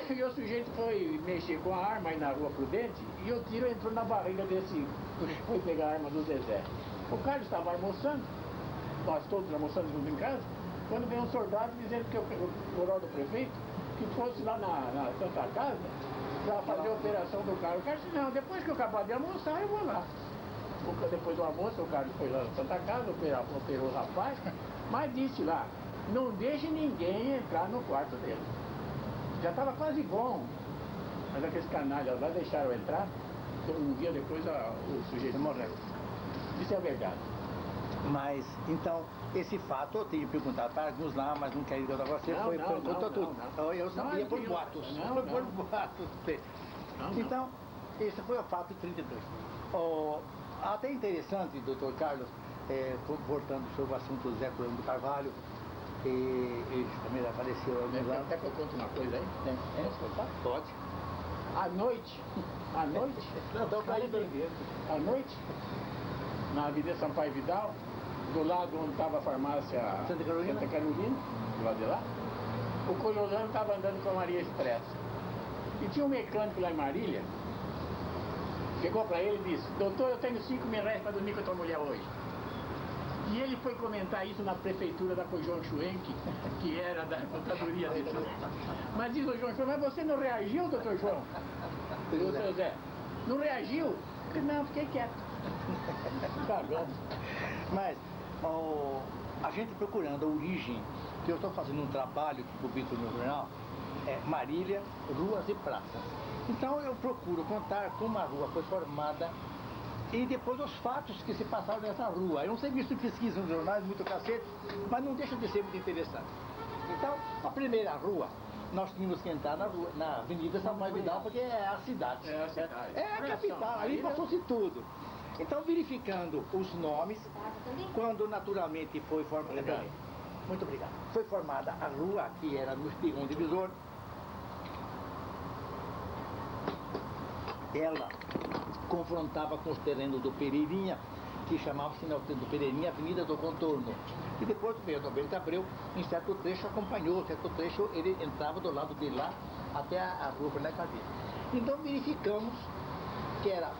e o sujeito foi mexer com a arma aí na Rua Prudente e o tiro entrou na barriga desse, foi pegar a arma do Zezé. O Carlos estava almoçando, nós todos almoçando juntos em casa, quando veio um soldado dizendo que o coronel do prefeito que fosse lá na Santa Casa para fazer a operação do Carlos. O Carlos disse, não, depois que eu acabar de almoçar eu vou lá. Depois do almoço o Carlos foi lá na Santa Casa, operou o rapaz, mas disse lá, não deixe ninguém entrar no quarto dele. Já estava quase bom, mas aqueles canalhas lá deixaram entrar, um dia depois o sujeito morreu. Isso é verdade. Mas, então, esse fato eu tenho perguntado para alguns lá, mas não quero perguntar para você, contou tudo. Não. Eu sabia por boatos. Foi por boatos. Então, esse foi o fato de 32. Até interessante, doutor Carlos, voltando sobre o assunto do Zé Colombo do Carvalho, ele também apareceu há alguns anos. Até que eu conto uma coisa aí? Posso contar? Pode. À noite, Não, estou caindo. à noite, na Avenida Sampaio Vidal, do lado onde estava a farmácia Santa Carolina, do lado de lá, o Coriolano estava andando com a Maria Expressa. E tinha um mecânico lá em Marília, chegou para ele e disse, doutor, eu tenho 5 mil reais para dormir com a tua mulher hoje. E ele foi comentar isso na prefeitura da João Schwenk, que era da contadoria dele. Mas diz o João Schwenk, mas você não reagiu, doutor João? O seu Zé, não reagiu? Eu disse, não, fiquei quieto. Cagando. Mas a gente procurando a origem, que eu estou fazendo um trabalho que publico no jornal, Marília, ruas e praças. Então eu procuro contar como a rua foi formada e depois os fatos que se passaram nessa rua. Eu não sei se isso pesquisa nos jornais, muito cacete, mas não deixa de ser muito interessante. Então, a primeira rua, nós tínhamos que entrar na Avenida Sampaio Vidal, porque é a cidade. É a cidade. É a capital, ali passou-se tudo. Então, verificando os nomes, quando naturalmente foi formada... Muito obrigado. Foi formada a rua, que era no espigão divisor. Ela confrontava com os terrenos do Pereirinha, que chamava-se do Pereirinha Avenida do Contorno. E depois veio do Bento Abreu, em certo trecho acompanhou, certo trecho ele entrava do lado de lá até a rua Bernardo Cardeiro. Então verificamos que era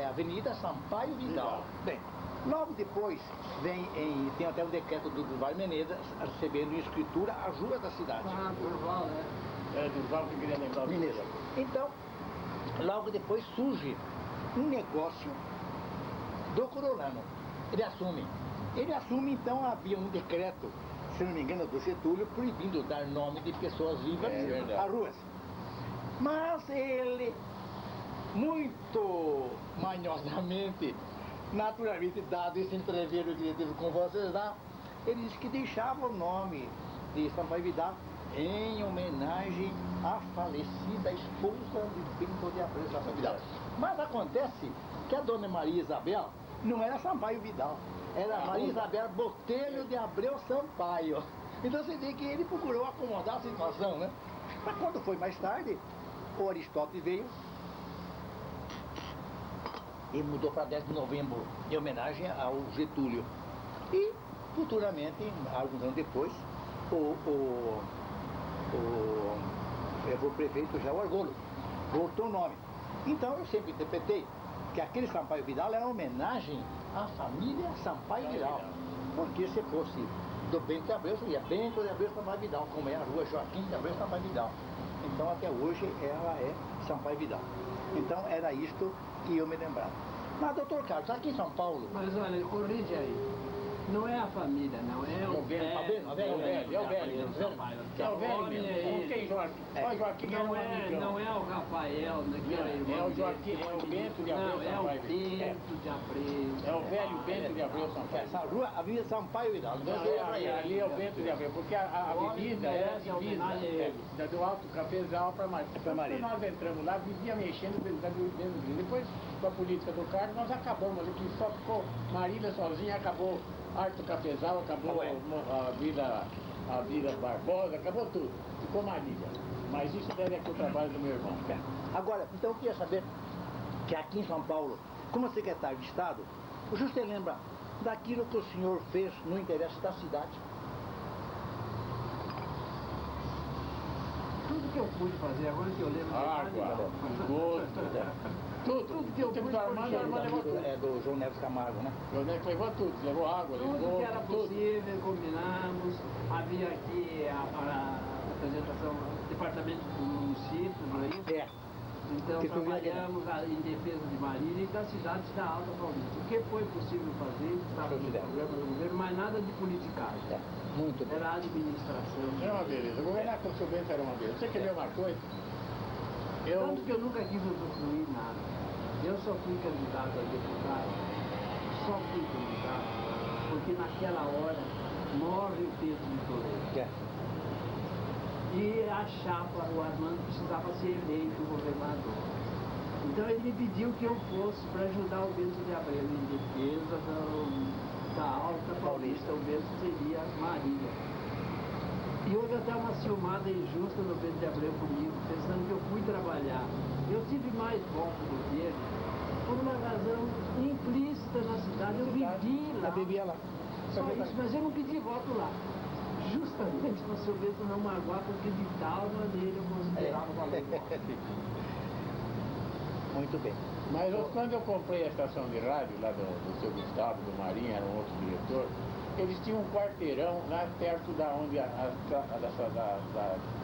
Avenida Sampaio Vidal. Bem, logo depois tem até um decreto do Durval Menezes recebendo em escritura as ruas da cidade. Ah, Durval, né? É, Durval que eu queria lembrar. Menezes. Então, logo depois surge um negócio do Coriolano. Ele assume, então havia um decreto, se não me engano, do Getúlio, proibindo dar nome de pessoas vivas a ruas. Mas ele, muito manhosamente, naturalmente, dado esse entreveiro que ele teve com vocês lá, ele disse que deixava o nome de Sampaio Vidal em homenagem à falecida esposa de Bento de Abreu Sampaio Vidal. Mas acontece que a dona Maria Isabel não era Sampaio Vidal, era Maria Isabel Botelho de Abreu Sampaio. Então você vê que ele procurou acomodar a situação, né? Mas quando foi mais tarde, o Aristóteles veio e mudou para 10 de novembro, em homenagem ao Getúlio. E, futuramente, alguns anos depois, o prefeito João Argolo voltou o nome. Então, eu sempre interpretei que aquele Sampaio Vidal era uma homenagem à família Sampaio Vidal. Porque se fosse do Bento de Abreu, seria Bento de Abreu Sampaio Vidal, como é a rua Joaquim de Abreu Sampaio Vidal. Então, até hoje, ela é Sampaio Vidal. Então, era isto que eu me lembrava. Mas, doutor Carlos, aqui em São Paulo... Mas olha, corrige aí. Não é a família, não. É o velho. É o velho. Quem, Joaquim? Olha, Joaquim era um amigão. Não é o Rafael, né, que era irmão É o Joaquim, é o Bento de Abreu Não, Sampaio. é o Bento de Abreu. É o velho Bento de Abreu Sampaio. Essa rua, a Avenida Sampaio Vidal. Ali é o Bento de Abreu, porque a avenida é a divisa do Alto Cafezal para Marília. Quando nós entramos lá, vivia mexendo dentro. Depois, com a política do Carlos, nós acabamos aqui, só ficou Marília sozinha, acabou Alto Cafezal, acabou a Vila Barbosa, acabou tudo. Ficou Marília. Mas isso deve ser o trabalho do meu irmão. Agora, então eu queria saber que aqui em São Paulo, como secretário de Estado, o senhor se lembra daquilo que o senhor fez no interesse da cidade. Tudo que eu pude fazer, agora que eu lembro... Água, esgoto, tudo que eu pude Armando levou tudo. É do João Neves Camargo, né? O Neto levou tudo, levou água, Tudo levou que era possível, combinamos. Havia aqui a apresentação do departamento do município, não é isso? É. Então Que tu viu aqui, né? trabalhamos em defesa de Marília e das cidades da Alta Paulista. O que foi possível fazer, estava no programa do governo, mas nada de politicagem. É, muito bem. Era administração. Era uma beleza. Governar com o seu Bento era uma beleza. Você quer ver uma coisa? Tanto que eu nunca quis usufruir nada. Eu só fui candidato a deputado, só fui candidato, porque naquela hora morre o Pedro de Toledo. É. E a chapa, o Armando, precisava ser eleito governador. Então ele me pediu que eu fosse para ajudar o Bento de Abreu em defesa da Alta Paulista. O Bento seria Marília. E houve até uma ciumada injusta no Bento de Abreu comigo, pensando que eu fui trabalhar. Eu tive mais votos do que ele, por uma razão implícita na cidade. Eu vivi lá. Eu vivia lá. Só isso, mas eu não pedi voto lá. Justamente para o seu Bento não magoar, porque de tal maneira eu considerava valer voto. Muito bem. Mas quando eu comprei a estação de rádio lá do seu Gustavo, do Marinho, era um outro diretor, eles tinham um quarteirão lá perto da onde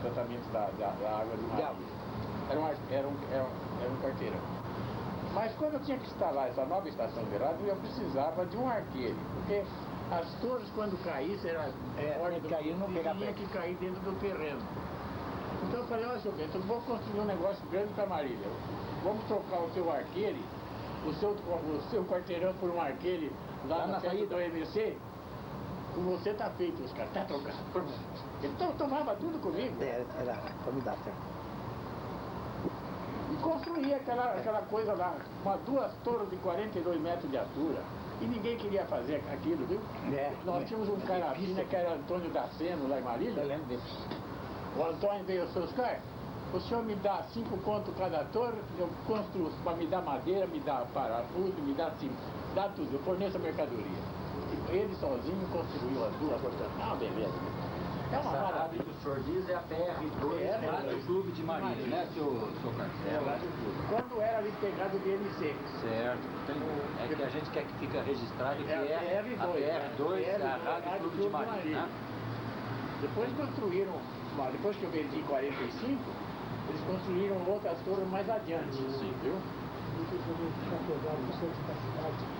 tratamento da água de Marília. Era um quarteirão. Mas quando eu tinha que instalar essa nova estação de rádio, eu precisava de um arqueiro, porque as torres, quando caíssem, tinha que cair dentro do terreno. Então eu falei, olha, seu Bento, eu vou construir um negócio grande para Marília. Vamos trocar o seu arqueiro, o seu quarteirão por um arqueiro lá na saída do MC. Com você tá feito, os caras, tá trocado. Ele tomava tudo comigo. Era formidável. E construía aquela coisa lá, duas torres de 42 metros de altura. E ninguém queria fazer aquilo, viu? Nós tínhamos um carabina que era Antônio Daceno, lá em Marília. Eu lembro desse. O Antônio veio, seus caras, o senhor me dá 5 contos cada torre, eu construo, para me dar madeira, me dá parafuso, me dá dá tudo, eu forneço a mercadoria. E ele sozinho construiu as duas portas. Ah, beleza. É uma Essa maravilha. rádio que o senhor diz é a PR2, Rádio Clube de Marília, né, seu Carlos? É, Rádio Clube. Quando era ali pegado do IMC. Certo. É que a gente quer que fica registrado que É a PR2 é a Rádio Clube de Marília, né? Depois construíram, depois que eu vendi em 45, eles construíram outras torres mais adiante. Sim, viu?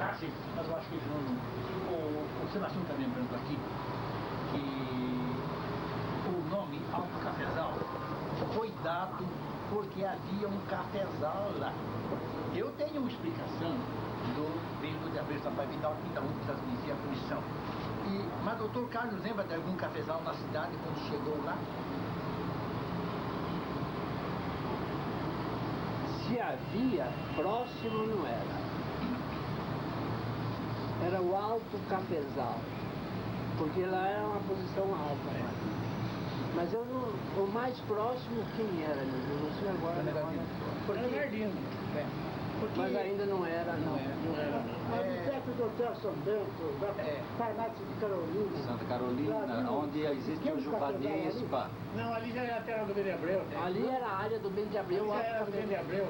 Ah, sim. Mas eu acho que o Sebastião está lembrando aqui que o nome Alto Cafezal foi dado porque havia um cafezal lá. Eu tenho uma explicação do Bento de Abreu Sampaio Vidal, que transmitia a comissão. Mas o doutor Carlos lembra de algum cafezal na cidade quando chegou lá? Se havia, próximo não era. Era o Alto Cafezal, porque lá era uma posição alta. Né? Mas eu não, o mais próximo quem era, meu Deus? Não sei agora. Era Nardino. Mas ainda não era, não. Não era, não. Mas perto do Hotel São Bento, da farmácia de Carolina. Santa Carolina, onde existe o Juvanespa. Não, ali já era a terra do Bento de Abreu. Ali era a área do Bento de Abreu. Ali já era do Bento de Abreu.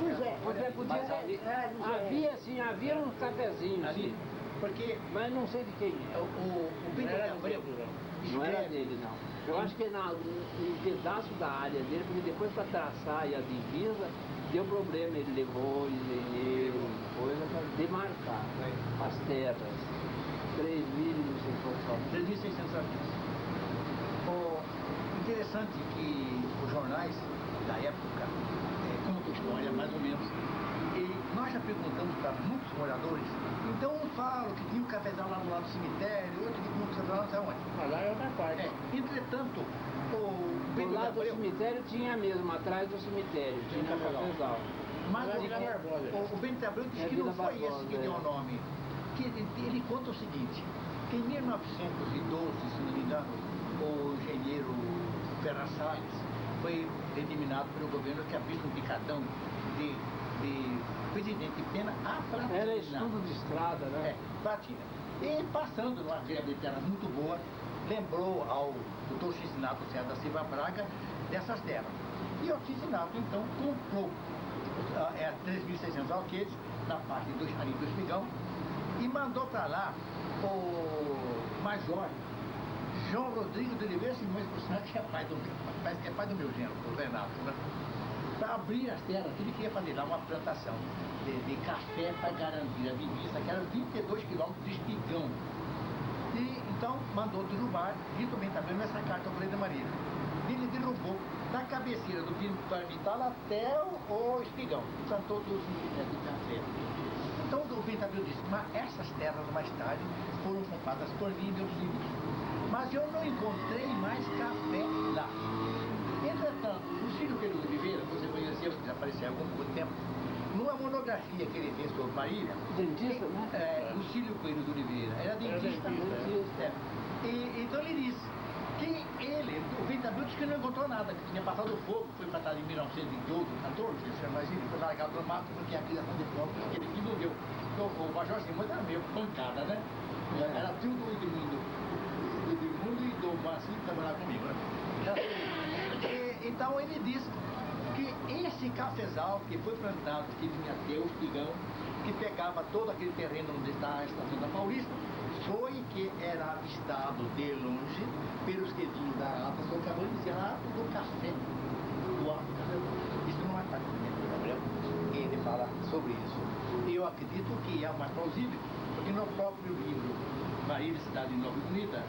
Pois é. Podia Mas ali- havia sim, havia uns cafezinhos, sim. Porque Mas não sei de quem é. o Bento de Abreu Não era escreve- dele, não. Eu acho que é um pedaço da área dele, porque depois para traçar a divisa, deu problema, ele levou engenheiro, coisa para demarcar as terras. 3.600 habitantes. Interessante que os jornais da época contam história, mais ou menos. E nós já perguntamos para muitos moradores, então um fala que tinha um cafezal lá do lado do cemitério, outro que tinha um cafezal não sei onde. Mas lá é outra parte. Entretanto, o Do Bento de lado do Abreu, cemitério tinha mesmo, atrás do cemitério, tinha um cafezal. mas Lá é Vila Barbosa. o Bento de Abreu disse É que não Vila foi esse Barbosa, que deu o é. nome. Que ele conta o seguinte, que em 1912, se não me engano, o engenheiro Ferraz Salles foi determinado pelo governo que abrisse um picadão de de Presidente Pena a Platina. Era estudo de estrada, né? É, Platina. E passando numa terra muito boa, lembrou ao Dr. Cisinato Serra da Silva Braga dessas terras. E o Cisinato, então, comprou 3.600 alqueires na parte ali do Espigão e mandou para lá o Major João Rodrigo de Oliveira Simões Bolsonaro, que é pai do meu genro, o Renato, né? Para abrir as terras, ele queria fazer lá uma plantação de café para garantir a divisa, que era 22 quilômetros de Espigão. E então mandou derrubar, e também está vendo essa carta ao Rei da Maria. Ele derrubou da cabeceira do Vitório Vital até o Espigão, plantou todos os milímetros de café. Então o Ventabil disse, mas essas terras mais tarde foram ocupadas por mim e meus filhos. Mas eu não encontrei mais café lá. Entretanto, o Cílio Pereira de Oliveira, você conheceu, que desapareceu há algum tempo, numa monografia que ele fez sobre Marília... Dentista, né? O Cílio Coelho de Oliveira, era dentista. Então ele disse que ele, o Ventabil, disse que não encontrou nada, que tinha passado o fogo, foi para trás em 1912, 14, mas ele foi largado no mato porque a criação de fogo, que ele morreu. Então, o Major Simões era meio pancada, né? Era tio do Edmundo e do Marcinho que trabalhava comigo, né? Então ele disse que esse cafezal que foi plantado, que vinha até o Espigão, que pegava todo aquele terreno onde está a estação da Paulista, foi que era avistado de longe pelos que vinham da Rata, só que a do café, do alto café. Isso não é parte do meu Gabriel, que ele fala sobre isso. E eu acredito que é mais plausível, porque no próprio livro Marília, Cidade Nova e Bonita,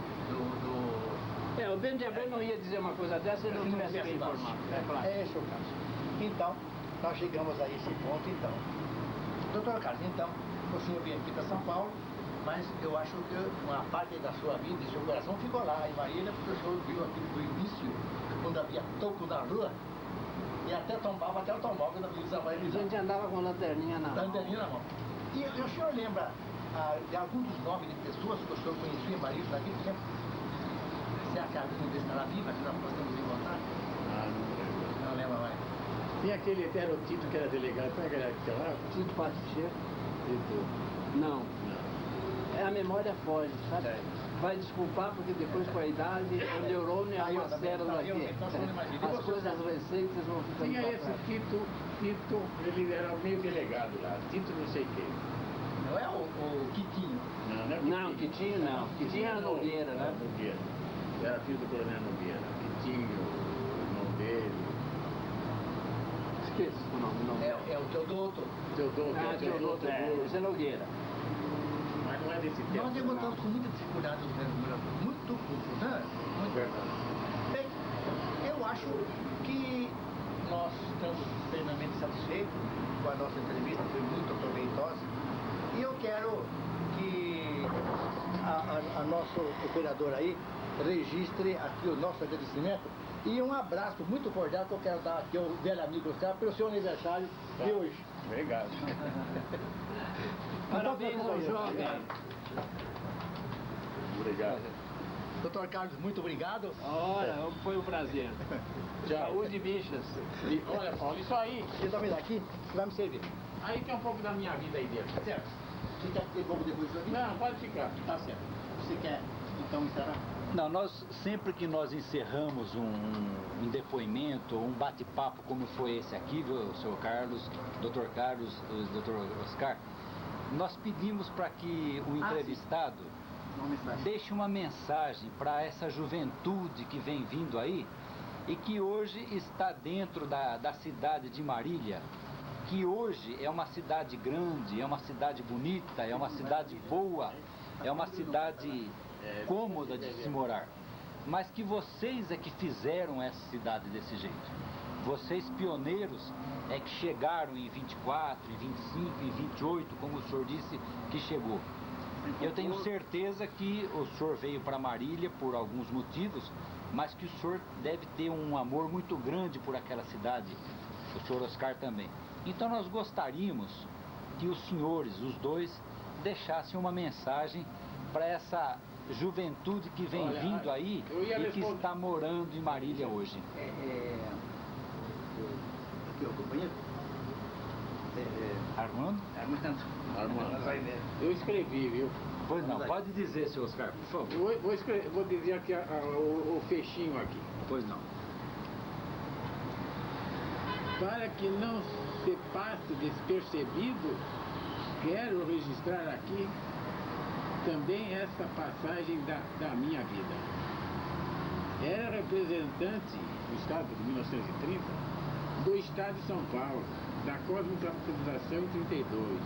o Benjamin não ia dizer uma coisa dessa se ele não tivesse bem informado. É esse o caso. Então, nós chegamos a esse ponto, então. Doutor Carlos, então, o senhor veio aqui para São Paulo, mas eu acho que uma parte da sua vida e seu coração ficou lá em Marília, porque o senhor viu aquilo do início, quando havia toco na rua, e até tombava até o automóvel da Avenida Samaria. A gente andava com lanterninha na mão. Lanterninha na mão. E o senhor lembra de alguns dos nomes de pessoas que o senhor conhecia em Marília naquele tempo? Será que algum desses estará vivo, que nós podemos encontrar? Não lembra mais. Tinha aquele, era o Tito que era delegado, como é que era que chamava? Tito Patichê? Tito. Não. A memória foge, sabe? É. Vai desculpar porque depois com a idade o neurônio é uma célula aqui. As coisas recentes vão ficando Tinha pra esse trás. Tito, ele era meio delegado lá, Tito não sei quem. Não é o Quitinho? Não é Não, Quitinho não. Quitinho era Nogueira, né? Nogueira. Era filho do coronel Nogueira. Quitinho, o irmão dele. Esqueça o nome. Não. É o Teodoto. Teodoto, esse é Nogueira. Mas não é desse tempo. Nós encontramos com muita dificuldade os números, muito curtos, né? Muito Verdade. bem, eu acho que nós estamos plenamente satisfeitos com a nossa entrevista, foi muito proveitosa. E eu quero que a nosso operador aí registre aqui o nosso agradecimento e um abraço muito cordial que eu quero dar aqui ao velho amigo Oscar pelo seu aniversário de hoje. Obrigado. Parabéns ao jovem. Obrigado. Doutor Carlos, muito obrigado. Olha, foi um prazer. Saúde, bichas. E, olha, Paulo, isso aí. Você tá vendo aqui? Você vai me servir. Aí tem um pouco da minha vida aí dentro. Certo. Você quer ter pouco depois disso aqui? Não, pode ficar. Tá certo. Você quer, então, encerrar? Não, sempre que nós encerramos um depoimento, um bate-papo como foi esse aqui, viu, senhor Carlos, doutor Carlos, doutor Oscar, nós pedimos para que o entrevistado deixe uma mensagem para essa juventude que vem vindo aí e que hoje está dentro da cidade de Marília, que hoje é uma cidade grande, é uma cidade bonita, é uma cidade boa, é uma cidade cômoda de se morar, mas que vocês é que fizeram essa cidade desse jeito. Vocês pioneiros é que chegaram em 24, em 25, em 28, como o senhor disse que chegou. Eu tenho certeza que o senhor veio para Marília por alguns motivos, mas que o senhor deve ter um amor muito grande por aquela cidade, o senhor Oscar também. Então nós gostaríamos que os senhores, os dois, deixassem uma mensagem para essa juventude que vem vindo aí e que está morando em Marília hoje. Aqui, ó, companheiro. Armando? Armando. Eu escrevi, viu? Pois não, pode dizer, seu Oscar, por favor. Vou dizer aqui o fechinho aqui. Pois não. Para que não se passe despercebido, quero registrar aqui também essa passagem da minha vida. Era representante do Estado de 1930 do Estado de São Paulo, da cosmocapitalinização em 32,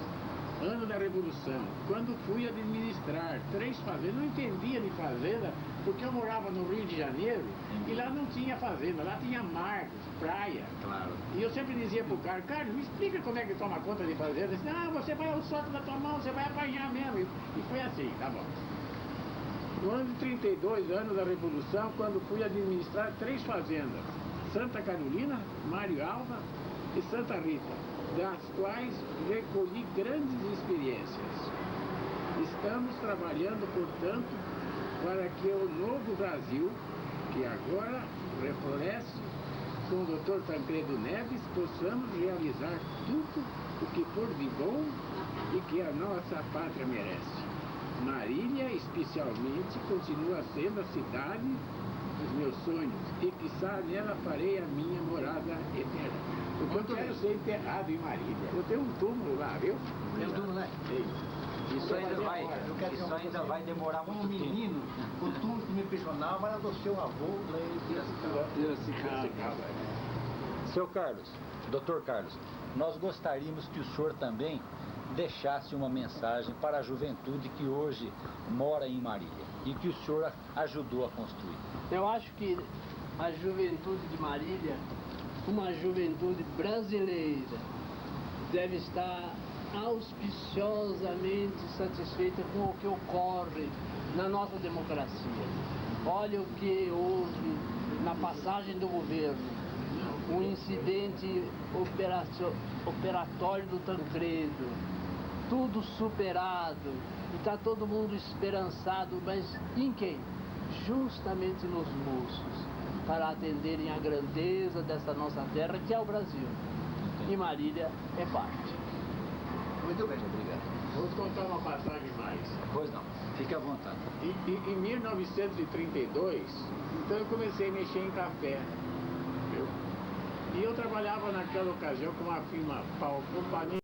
ano da Revolução, quando fui administrar 3 fazendas. Não entendia de fazenda, porque eu morava no Rio de Janeiro e lá não tinha fazenda, lá tinha mar, praia. Claro. E eu sempre dizia pro cara, me explica como é que toma conta de fazenda. Ele disse, não, você vai ao solto da tua mão, você vai apanhar mesmo. E foi assim, tá bom. No ano de 32, ano da Revolução, quando fui administrar 3 fazendas, Santa Carolina, Mário Alva e Santa Rita, das quais recolhi grandes experiências. Estamos trabalhando, portanto, para que o novo Brasil, que agora refloresce com o Dr. Tancredo Neves, possamos realizar tudo o que for de bom e que a nossa pátria merece. Marília, especialmente, continua sendo a cidade dos meus sonhos e, quiçá, nela farei a minha morada eterna. Porque eu quero ser enterrado em Marília. Eu tenho um túmulo lá, viu? Tem um túmulo lá? Isso ainda vai demorar Como muito tempo. menino, o túmulo que me impressionava era do seu avô lá em Piracicaba. Seu Carlos, Dr. Carlos, nós gostaríamos que o senhor também deixasse uma mensagem para a juventude que hoje mora em Marília e que o senhor ajudou a construir. Eu acho que a juventude de Marília, uma juventude brasileira, deve estar auspiciosamente satisfeita com o que ocorre na nossa democracia. Olha o que houve na passagem do governo, um incidente operatório do Tancredo, tudo superado, e está todo mundo esperançado, mas em quem? Justamente nos moços, para atenderem a grandeza dessa nossa terra, que é o Brasil. E Marília é parte. Muito bem, obrigado. Vou contar uma passagem mais. Pois não, fique à vontade. Em 1932, então eu comecei a mexer em café, viu? E eu trabalhava naquela ocasião com uma firma, companhia